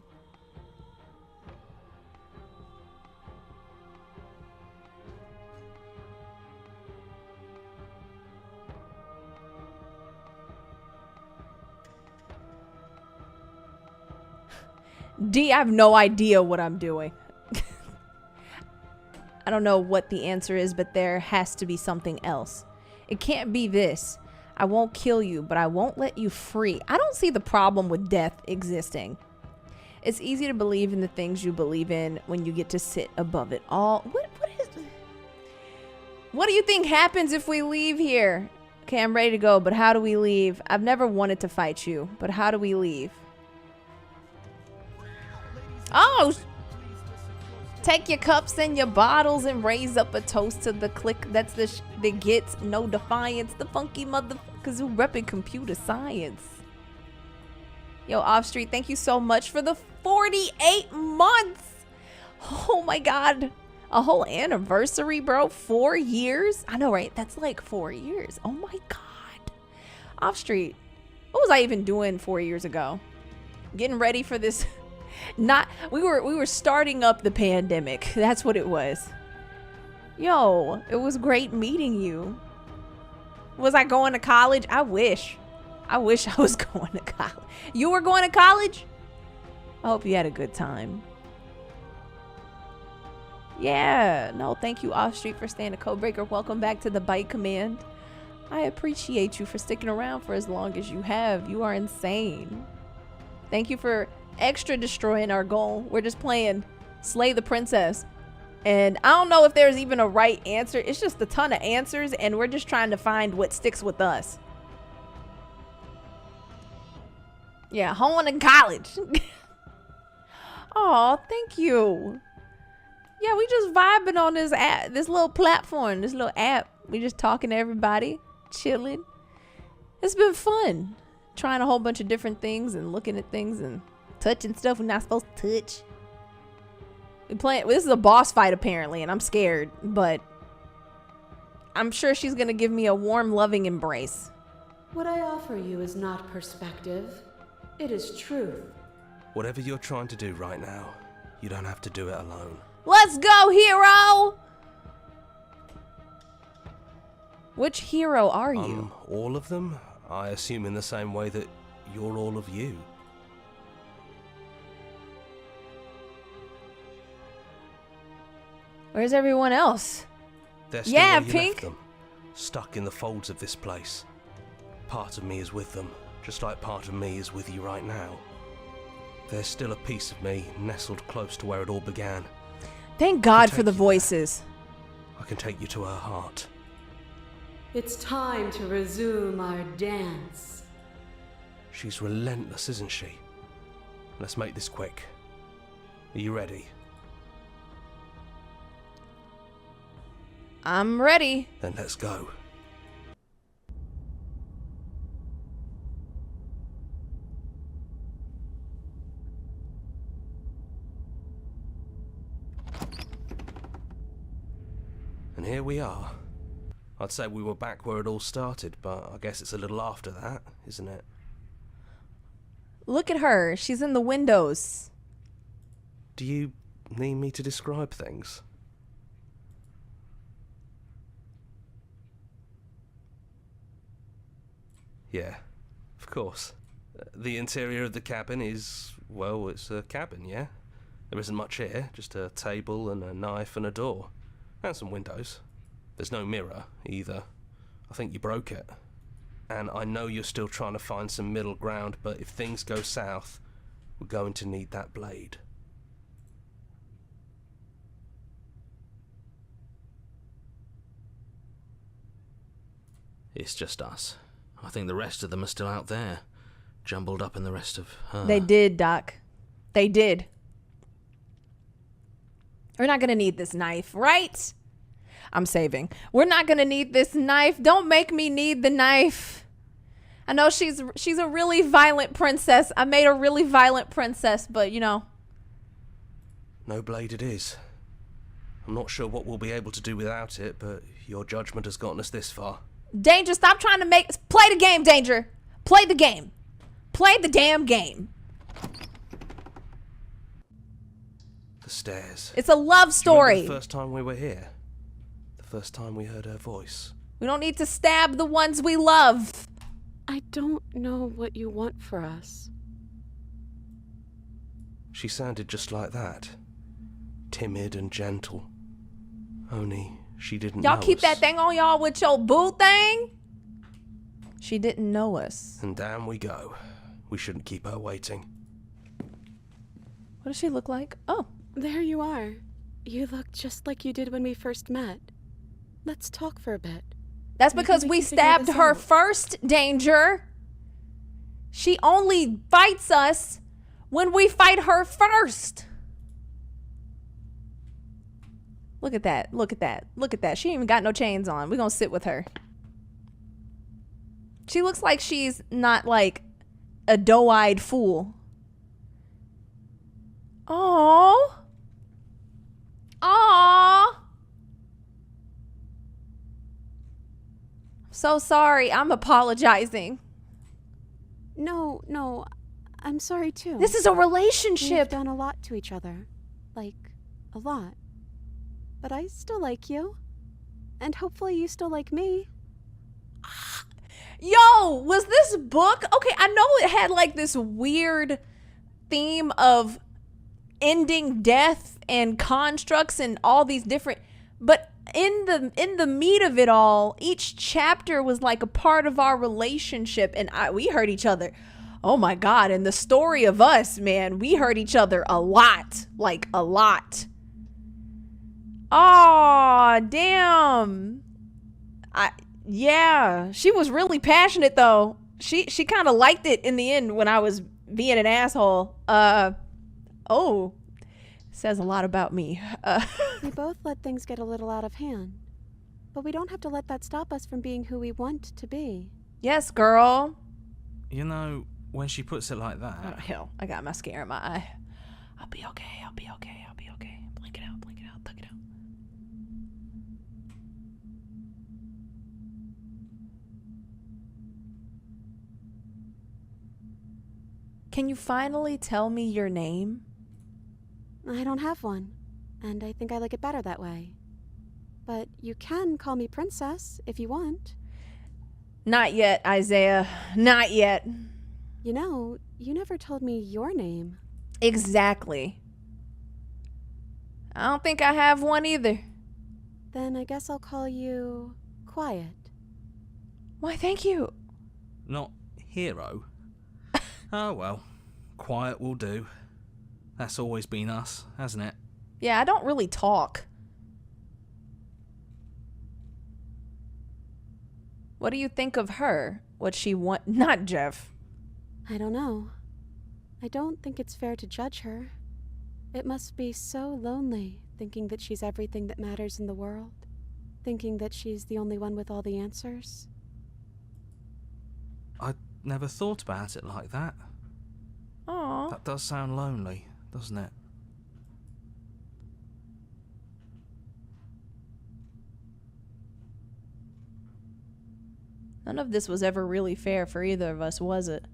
D, I have no idea what I'm doing. I don't know what the answer is, but there has to be something else. It can't be this. I won't kill you, but I won't let you free. I don't see the problem with death existing. It's easy to believe in the things you believe in when you get to sit above it all. What do you think happens if we leave here? Okay, I'm ready to go, but how do we leave? I've never wanted to fight you, but how do we leave? Oh! Take your cups and your bottles and raise up a toast to the clique that's that gets no defiance. The funky motherfuckers who reppin' computer science. Yo, Off Street, thank you so much for the 48 months. Oh my God. A whole anniversary, bro. 4 years? I know, right? That's like 4 years. Oh my God. Off Street, what was I even doing 4 years ago? Getting ready for this... we were starting up the pandemic. That's what it was. Yo, it was great meeting you. Was I going to college? I wish I was going to college. You were going to college? I hope you had a good time. Yeah, no, thank you, Off Street, for staying a Codebreaker. Welcome back to the Byte Command. I appreciate you for sticking around for as long as you have. You are insane. Thank you for extra destroying our goal. We're just playing Slay the Princess. And I don't know if there's even a right answer. It's just a ton of answers, and we're just trying to find what sticks with us. Yeah, home in college. Oh, thank you. Yeah, we just vibing on this app, this little platform, this little app. We just talking to everybody, chilling. It's been fun. Trying a whole bunch of different things and looking at things and touching stuff we're not supposed to touch. We playing. This is a boss fight apparently, and I'm scared, but I'm sure she's gonna give me a warm, loving embrace. What I offer you is not perspective. It is truth. Whatever you're trying to do right now, you don't have to do it alone. Let's go, hero! Which hero are you? All of them? I assume in the same way that you're all of you. Where's everyone else? They're still Yeah, where you Pink. left them, stuck in the folds of this place. Part of me is with them, just like part of me is with you right now. There's still a piece of me nestled close to where it all began. Thank God take for the you there. voices. I can take you to her heart. It's time to resume our dance. She's relentless, isn't she? Let's make this quick. Are you ready? I'm ready. Then let's go. And here we are. I'd say we were back where it all started, but I guess it's a little after that, isn't it? Look at her. She's in the windows. Do you need me to describe things? Yeah, of course. The interior of the cabin is, well, it's a cabin, yeah? There isn't much here, just a table and a knife and a door. And some windows. There's no mirror, either. I think you broke it. And I know you're still trying to find some middle ground, but if things go south, we're going to need that blade. It's just us. I think the rest of them are still out there, jumbled up in the rest of her. They did, Doc. They did. We're not gonna need this knife, right? I'm saving. We're not gonna need this knife. Don't make me need the knife. I know she's a really violent princess. I made a really violent princess, but you know. No blade it is. I'm not sure what we'll be able to do without it, but your judgment has gotten us this far. Danger, stop trying to play the game, Danger. Play the game. Play the damn game. The stairs. It's a love Do you story. remember the first time we were here? The first time we heard her voice. We don't need to stab the ones we love. I don't know what you want for us. She sounded just like that. Timid and gentle. Only she didn't know Y'all keep us. that thing on y'all with your boo thing? She didn't know us. And down we go. We shouldn't keep her waiting. What does she look like? Oh. There you are. You look just like you did when we first met. Let's talk for a bit. That's Maybe because we we can figure stabbed this her out. first, Danger. She only fights us when we fight her first. Look at that. Look at that. Look at that. She ain't even got no chains on. We're gonna sit with her. She looks like she's not like a doe-eyed fool. Aww. Aww. So sorry. I'm apologizing. No, I'm sorry too. This is a We've relationship. done a lot to each other. Like, a lot. But I still like you. And hopefully you still like me. Yo, was this book? Okay, I know it had like this weird theme of ending death and constructs and all these different, but in the meat of it all, each chapter was like a part of our relationship, and we hurt each other. Oh my God, and the story of us, man, we hurt each other a lot, like a lot. Oh, damn. Yeah, she was really passionate though. She kind of liked it in the end when I was being an asshole. Oh, Says a lot about me. We both let things get a little out of hand. But we don't have to let that stop us from being who we want to be. Yes, girl. You know, when she puts it like that... Oh, hell. I got mascara in my eye. I'll be okay. I'll be okay. I'll be okay. Blink it out. Blink it out. Tuck it out. Can you finally tell me your name? I don't have one, and I think I like it better that way. But you can call me Princess if you want. Not yet, Isaiah. Not yet. You know, you never told me your name. Exactly. I don't think I have one either. Then I guess I'll call you Quiet. Why, thank you. Not hero. Oh well, quiet will do. That's always been us, hasn't it? Yeah, I don't really talk. What do you think of her? What she want? Not Jeff. I don't know. I don't think it's fair to judge her. It must be so lonely thinking that she's everything that matters in the world. Thinking that she's the only one with all the answers. I never thought about it like that. Aww. That does sound lonely, doesn't it? None of this was ever really fair for either of us, was it?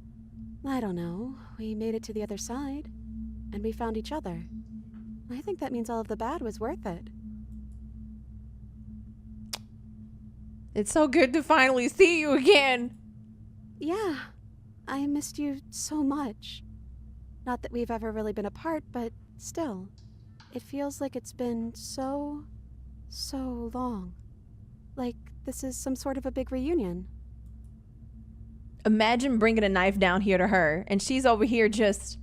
I don't know. We made it to the other side. And we found each other. I think that means all of the bad was worth it. It's so good to finally see you again. Yeah. I missed you so much. Not that we've ever really been apart, but still. It feels like it's been so long. Like this is some sort of a big reunion. Imagine bringing a knife down here to her, and she's over here just...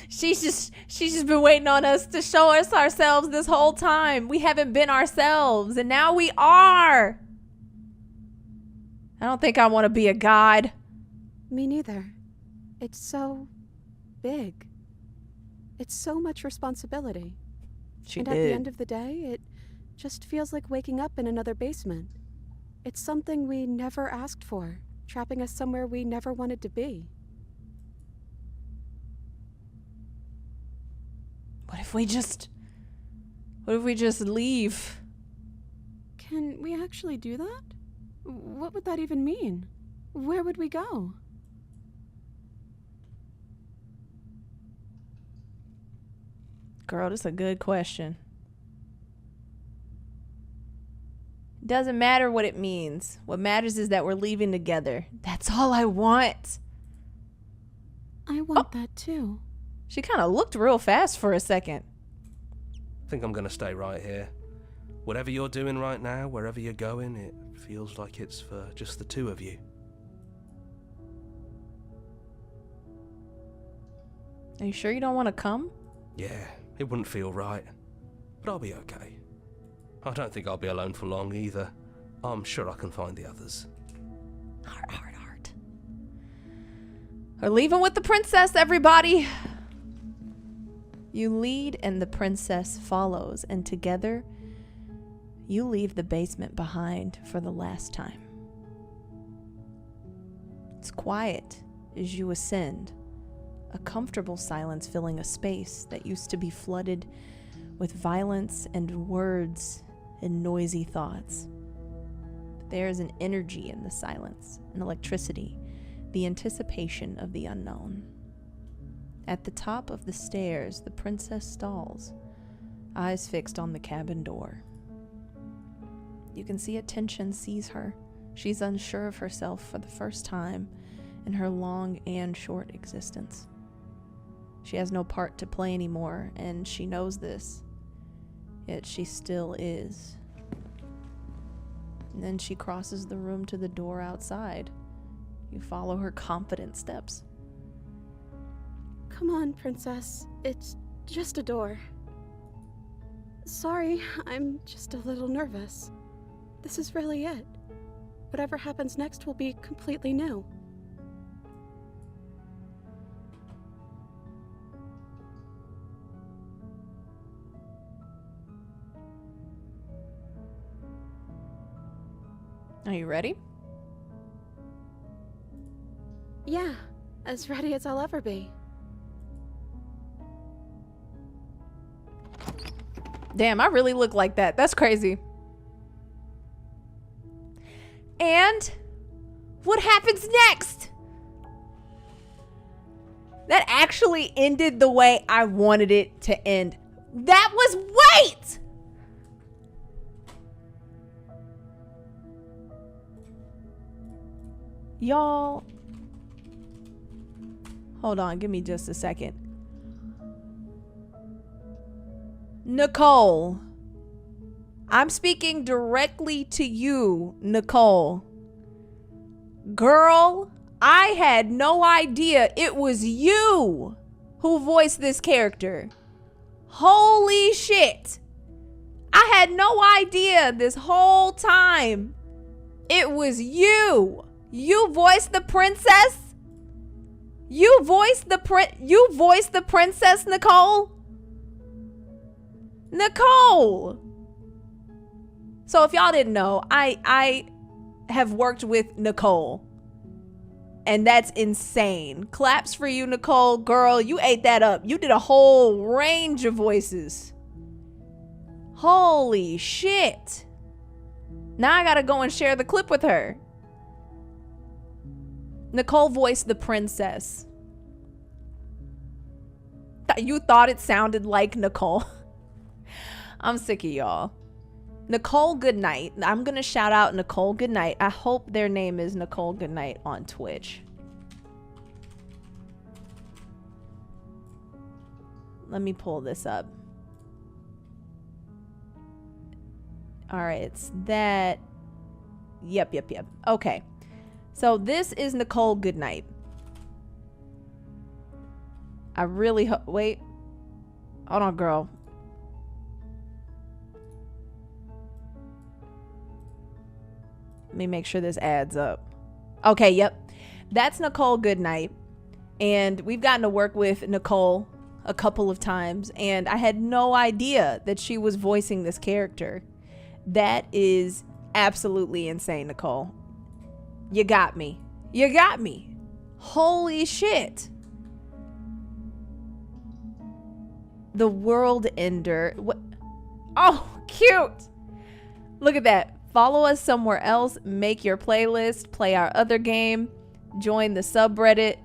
She's just been waiting on us to show us ourselves this whole time. We haven't been ourselves, and now we are. I don't think I want to be a god. Me neither. It's so big. It's so much responsibility. She and did. At the end of the day, it just feels like waking up in another basement. It's something we never asked for, trapping us somewhere we never wanted to be. What if we just leave? Can we actually do that? What would that even mean? Where would we go? Girl, that's a good question. Doesn't matter what it means. What matters is that we're leaving together. That's all I want. I want that too. She kind of looked real fast for a second. I think I'm gonna stay right here. Whatever you're doing right now, wherever you're going, it feels like it's for just the two of you. Are you sure you don't want to come? Yeah, it wouldn't feel right. But I'll be okay. I don't think I'll be alone for long either. I'm sure I can find the others. Heart. We're leaving with the princess, everybody. You lead and the princess follows, and together you leave the basement behind for the last time. It's quiet as you ascend, a comfortable silence filling a space that used to be flooded with violence and words and noisy thoughts. There is an energy in the silence, an electricity, the anticipation of the unknown. At the top of the stairs, the princess stalls, eyes fixed on the cabin door. You can see a tension seize her. She's unsure of herself for the first time in her long and short existence. She has no part to play anymore, and she knows this. Yet she still is. And then she crosses the room to the door outside. You follow her confident steps. Come on, Princess. It's just a door. Sorry, I'm just a little nervous. This is really it. Whatever happens next will be completely new. Are you ready? Yeah, as ready as I'll ever be. Damn, I really look like that. That's crazy. And what happens next? That actually ended the way I wanted it to end. That was wait! Y'all, hold on, give me just a second. Nicole, I'm speaking directly to you, Nicole. Girl, I had no idea it was you who voiced this character. Holy shit. I had no idea this whole time it was you. You voiced the princess? You voiced the princess, Nicole? Nicole! So if y'all didn't know, I have worked with Nicole. And that's insane. Claps for you, Nicole. Girl, you ate that up. You did a whole range of voices. Holy shit. Now I gotta go and share the clip with her. Nicole voiced the princess. You thought it sounded like Nicole. I'm sick of y'all. Nicole Goodnight. I'm gonna shout out Nicole Goodnight. I hope their name is Nicole Goodnight on Twitch. Let me pull this up. All right, it's that. Yep. Okay. So this is Nicole Goodnight. I really hope. Wait. Hold on, girl. Let me make sure this adds up. Okay, yep. That's Nicole Goodnight. And we've gotten to work with Nicole a couple of times. And I had no idea that she was voicing this character. That is absolutely insane, Nicole. You got me. You got me. Holy shit. The World Ender. What? Oh, cute. Look at that. Follow us somewhere else. Make your playlist. Play our other game. Join the subreddit.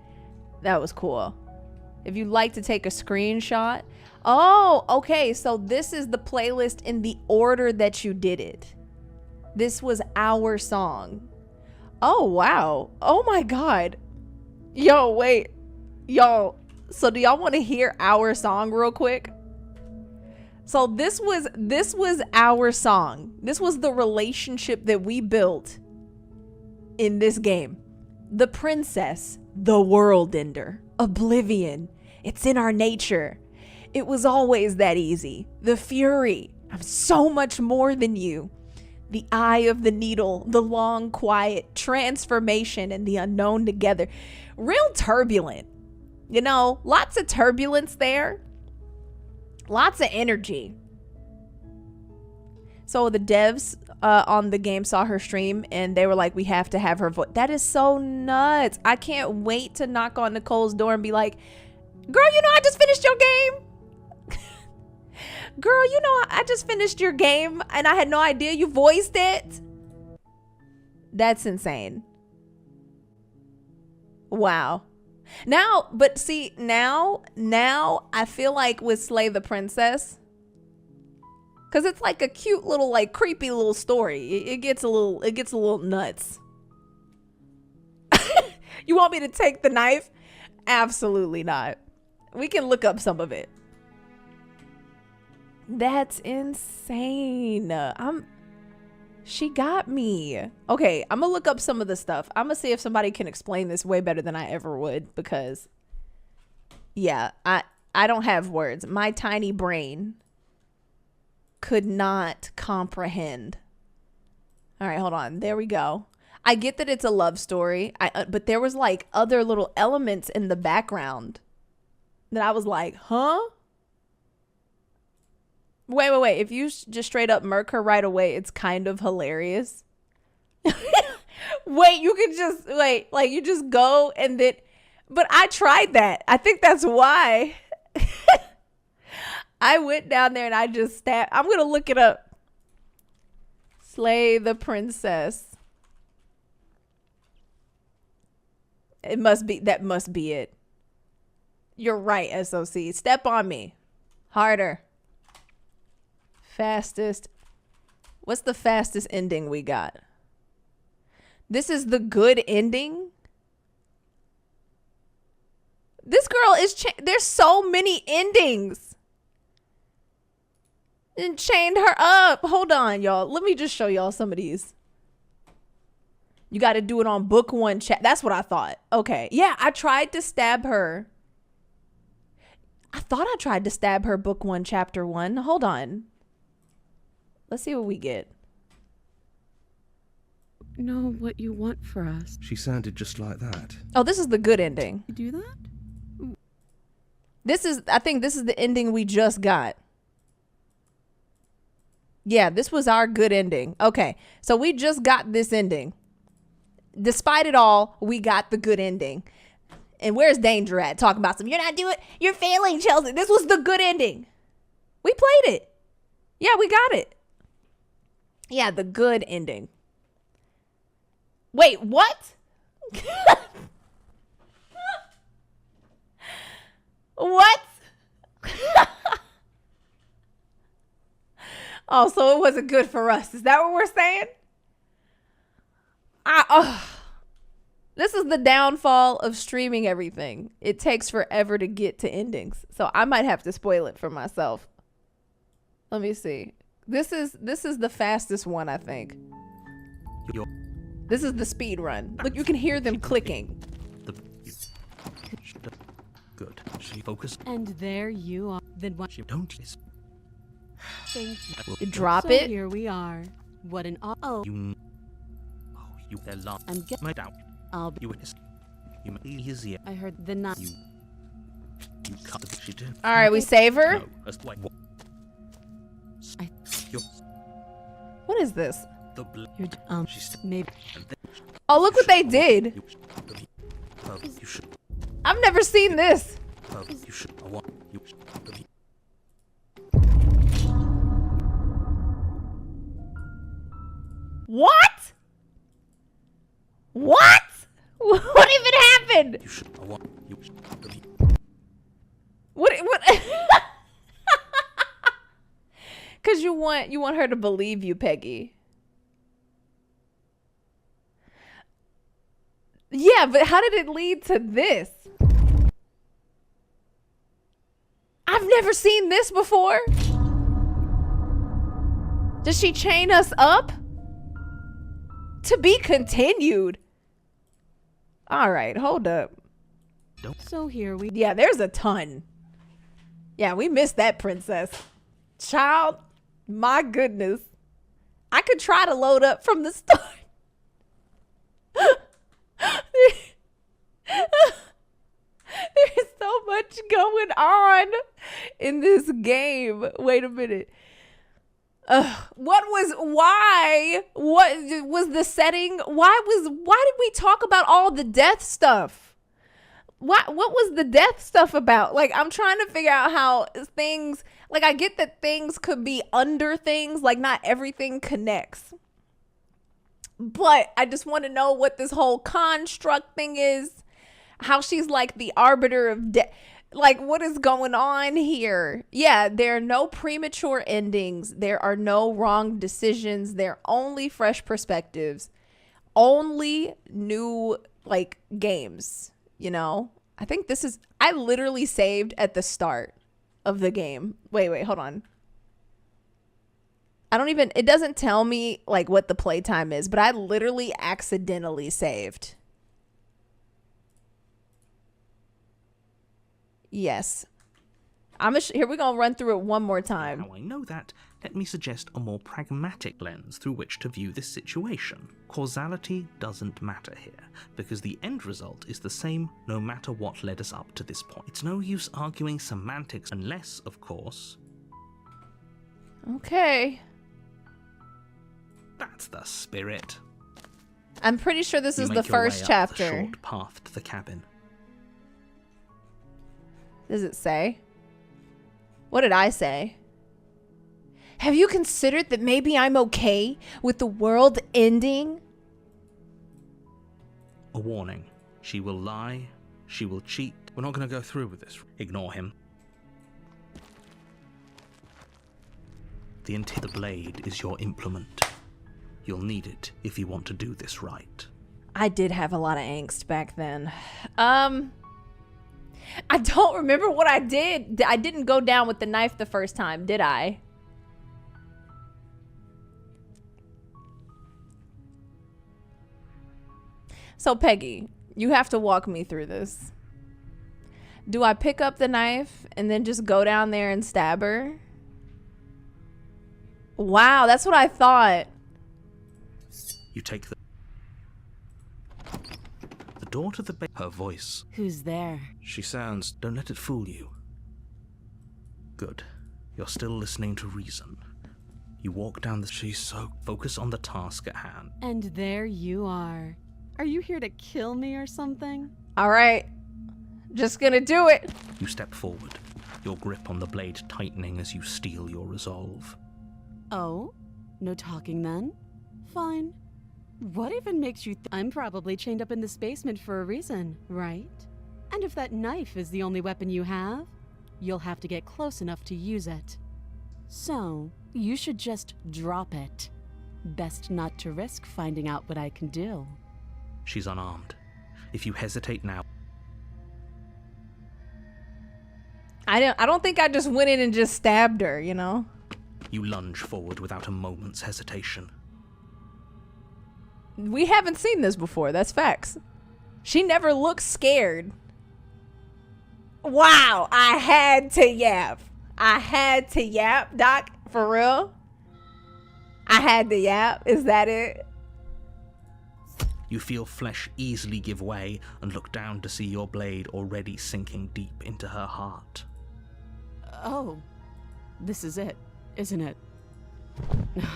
That was cool. If you'd like to take a screenshot. Oh, okay. So this is the playlist in the order that you did it. This was our song. Oh, wow. Oh my God. Yo, wait. Yo, so do y'all want to hear our song real quick? So this was our song. This was the relationship that we built in this game. The princess, the world ender, oblivion. It's in our nature. It was always that easy. The fury. I'm so much more than you. The eye of the needle, the long quiet, transformation, and the unknown together. Real turbulent. You know, lots of turbulence there. Lots of energy. So the devs on the game saw her stream and they were like, we have to have her voice. That is so nuts. I can't wait to knock on Nicole's door and be like, girl, you know, I just finished your game. Girl, you know, I just finished your game and I had no idea you voiced it. That's insane. Wow. Now, but see, now I feel like with Slay the Princess, because it's like a cute little, like creepy little story. It gets a little nuts. You want me to take the knife? Absolutely not. We can look up some of it. That's insane. She got me. Okay, I'm gonna look up some of the stuff. I'm gonna see if somebody can explain this way better than I ever would, because yeah, I don't have words. My tiny brain could not comprehend. All right, hold on. There we go. I get that it's a love story, but there was like other little elements in the background that I was like, huh? Wait. If you just straight up murk her right away, it's kind of hilarious. Wait, you could just wait, like you just go and then, but I tried that. I think that's why. I went down there and I just stabbed. I'm gonna look it up. Slay the princess. It must be, that must be it. You're right, SOC. Step on me. Harder. Fastest. What's the fastest ending we got? This is the good ending? This girl is, there's so many endings. And chained her up. Hold on, y'all. Let me just show y'all some of these. You got to do it on book 1 chat. That's what I thought. Okay. Yeah, I tried to stab her. I thought I tried to stab her book 1, chapter 1. Hold on. Let's see what we get. Know what you want for us. She sounded just like that. Oh, this is the good ending. You do that? This is, I think this is the ending we just got. Yeah, this was our good ending. Okay, so we just got this ending. Despite it all, we got the good ending. And where's Danger at? Talking about some, you're not doing, you're failing, Chelsea. This was the good ending. We played it. Yeah, we got it. Yeah, the good ending. Wait, what? What? Oh, so it wasn't good for us. Is that what we're saying? This is the downfall of streaming everything. It takes forever to get to endings. So I might have to spoil it for myself. Let me see. This is the fastest one, I think. This is the speed run. Look, you can hear them clicking. Good. She focus. And there you are. Then what? She don't. Thank you. Drop So it. here we are. What an oh. You their love. I'm get My doubt. I'll be. You witness. You may easier. I heard the not. You cut the she did. All right, we save her. No, that's like what? I- Your What is this? the bl- You're She's maybe. and then Oh, look what they did. you should. I've never seen this. You should. I want you. What? What? What even happened? You should. I want you. What? Cause you want her to believe you, Peggy. Yeah, but how did it lead to this? I've never seen this before. Does she chain us up? To be continued. All right, hold up. So here we. Yeah, there's a ton. Yeah, we missed that princess. Child, my goodness. I could try to load up from the start. There's so much going on in this game. Wait a minute. What was the setting? Why did we talk about all the death stuff? What was the death stuff about? Like, I'm trying to figure out how things, like, I get that things could be under things, like not everything connects. But I just want to know what this whole construct thing is, how she's like the arbiter of death. Like, what is going on here? Yeah, there are no premature endings. There are no wrong decisions. There are only fresh perspectives. Only new, like, games, you know? I think this is... I literally saved at the start of the game. Wait, hold on. I don't even... It doesn't tell me, like, what the playtime is, but I literally accidentally saved. Yes. Here we're gonna run through it one more time. Now I know that, let me suggest a more pragmatic lens through which to view this situation. Causality doesn't matter here, because the end result is the same no matter what led us up to this point. It's no use arguing semantics unless, of course... Okay. That's the spirit. I'm pretty sure this You is the make your way first up chapter. the short path to the cabin. Does it say? What did I say? Have you considered that maybe I'm okay with the world ending? A warning. She will lie. She will cheat. We're not going to go through with this. Ignore him. The blade is your implement. You'll need it if you want to do this right. I did have a lot of angst back then. I don't remember what I did. I didn't go down with the knife the first time, did I? So, Peggy, you have to walk me through this. Do I pick up the knife and then just go down there and stab her? Wow, that's what I thought. You take the door to the her voice. Who's there? She sounds, don't let it fool you. Good. You're still listening to reason. You walk down the focus on the task at hand. And there you are. Are you here to kill me or something? All right. Just gonna do it. You step forward, your grip on the blade tightening as you steel your resolve. Oh? No talking then? Fine. What even makes you I'm probably chained up in this basement for a reason, right? And if that knife is the only weapon you have, you'll have to get close enough to use it. So, you should just drop it. Best not to risk finding out what I can do. She's unarmed. If you hesitate now... I don't think I just went in and just stabbed her, you know? You lunge forward without a moment's hesitation. We haven't seen this before, that's facts. She never looks scared. Wow, I had to yap. I had to yap, Doc, for real? I had to yap, is that it? You feel flesh easily give way and look down to see your blade already sinking deep into her heart. Oh, this is it, isn't it?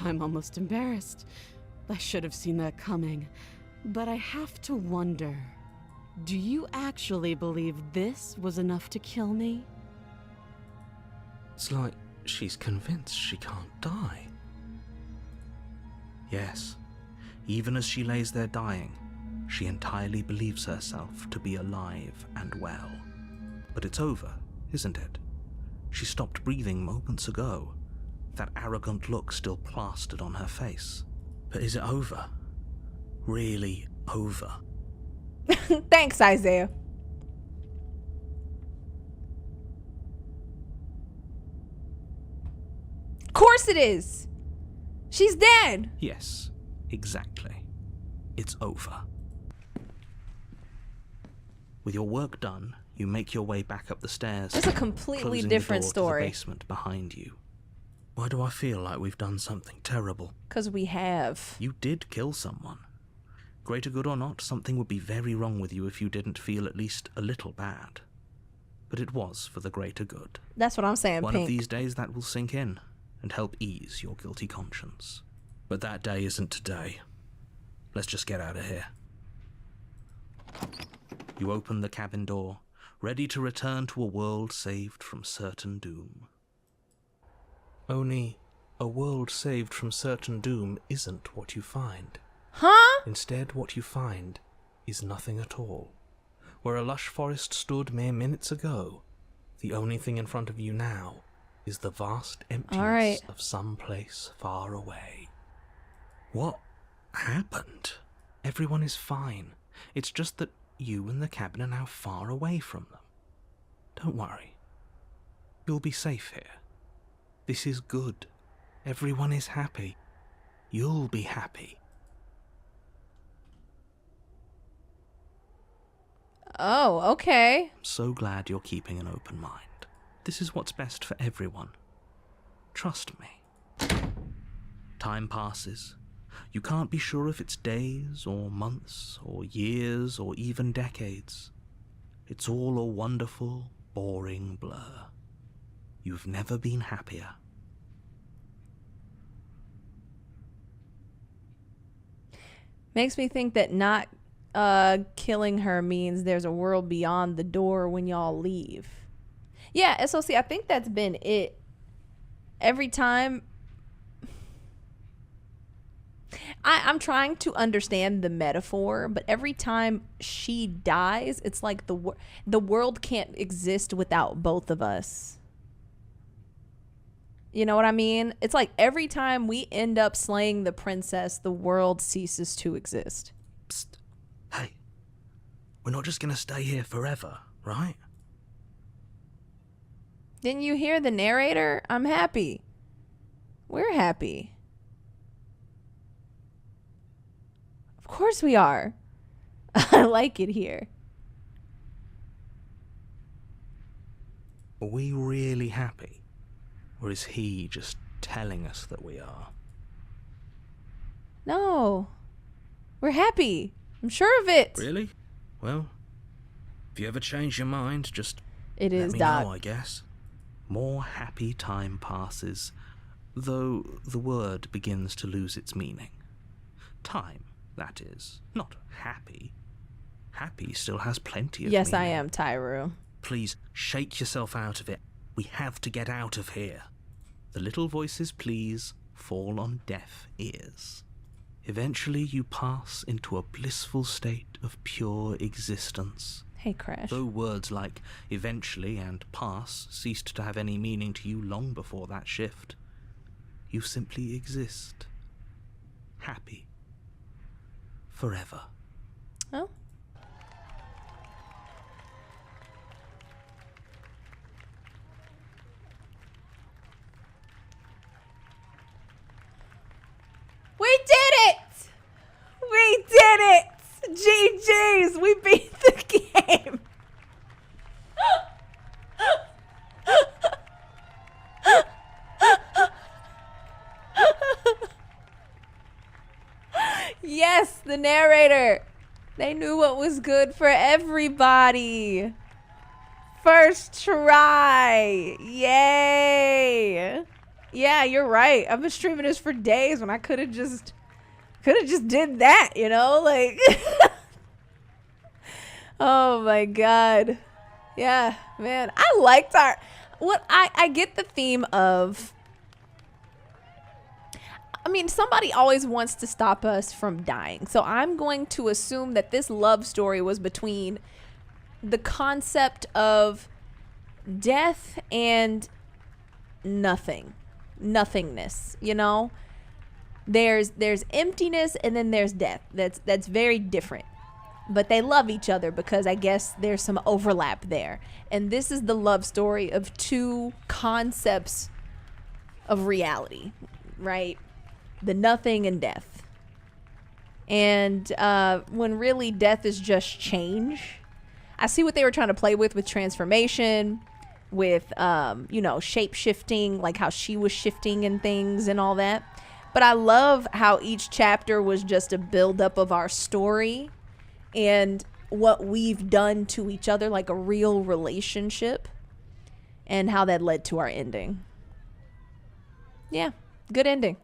I'm almost embarrassed. I should have seen that coming. But I have to wonder, do you actually believe this was enough to kill me? It's like she's convinced she can't die. Yes, even as she lays there dying, she entirely believes herself to be alive and well. But it's over, isn't it? She stopped breathing moments ago, that arrogant look still plastered on her face. But is it over? Really over? Thanks, Isaiah. Of course it is. She's dead. Yes, exactly. It's over. With your work done, you make your way back up the stairs. It's a completely closing different the door story. To the basement behind you. Why do I feel like we've done something terrible? 'Cause we have. You did kill someone. Greater good or not, something would be very wrong with you if you didn't feel at least a little bad. But it was for the greater good. That's what I'm saying, One Pink. of these days that will sink in and help ease your guilty conscience. But that day isn't today. Let's just get out of here. You open the cabin door, ready to return to a world saved from certain doom. Only, a world saved from certain doom isn't what you find. Huh? Instead, what you find is nothing at all. Where a lush forest stood mere minutes ago, the only thing in front of you now is the vast emptiness of some place far away. What happened? Everyone is fine. It's just that you and the cabin are now far away from them. Don't worry. You'll be safe here. This is good. Everyone is happy. You'll be happy. Oh, okay. I'm so glad you're keeping an open mind. This is what's best for everyone. Trust me. Time passes. You can't be sure if it's days or months or years or even decades. It's all a wonderful, boring blur. You've never been happier. Makes me think that not killing her means there's a world beyond the door when y'all leave. Yeah, SOC, I think that's been it. Every time I'm trying to understand the metaphor, but every time she dies, it's like the world can't exist without both of us. You know what I mean? It's like every time we end up slaying the princess, the world ceases to exist. Psst. Hey, we're not just gonna stay here forever, right? Didn't you hear the narrator? I'm happy. We're happy. Of course we are. I like it here. Are we really happy? Or is he just telling us that we are? No. We're happy. I'm sure of it. Really? Well, if you ever change your mind, just It let is me Doc. know, I guess. More happy time passes, though the word begins to lose its meaning. Time, that is, not happy. Happy still has plenty of Yes, I meaning. am, Tyru. Please, shake yourself out of it. We have to get out of here. The little voices, please, fall on deaf ears. Eventually you pass into a blissful state of pure existence. Hey, Crash. Though words like eventually and pass ceased to have any meaning to you long before that shift, you simply exist. Happy. Forever. Oh. We did it! We did it! GG's! We beat the game! Yes, the narrator. They knew what was good for everybody. First try. Yay. Yeah, you're right. I've been streaming this for days when I could have just did that, you know? Like oh my god. Yeah, man. I liked our I get the theme of, I mean, somebody always wants to stop us from dying. So I'm going to assume that this love story was between the concept of death and nothingness, you know? There's emptiness and then there's death. That's very different. But they love each other because I guess there's some overlap there. And this is the love story of two concepts of reality, right? The nothing and death. And when really death is just change. I see what they were trying to play with transformation, with shape shifting, like how she was shifting and things and all that. But I love how each chapter was just a buildup of our story and what we've done to each other, like a real relationship, and how that led to our ending. Yeah, good ending.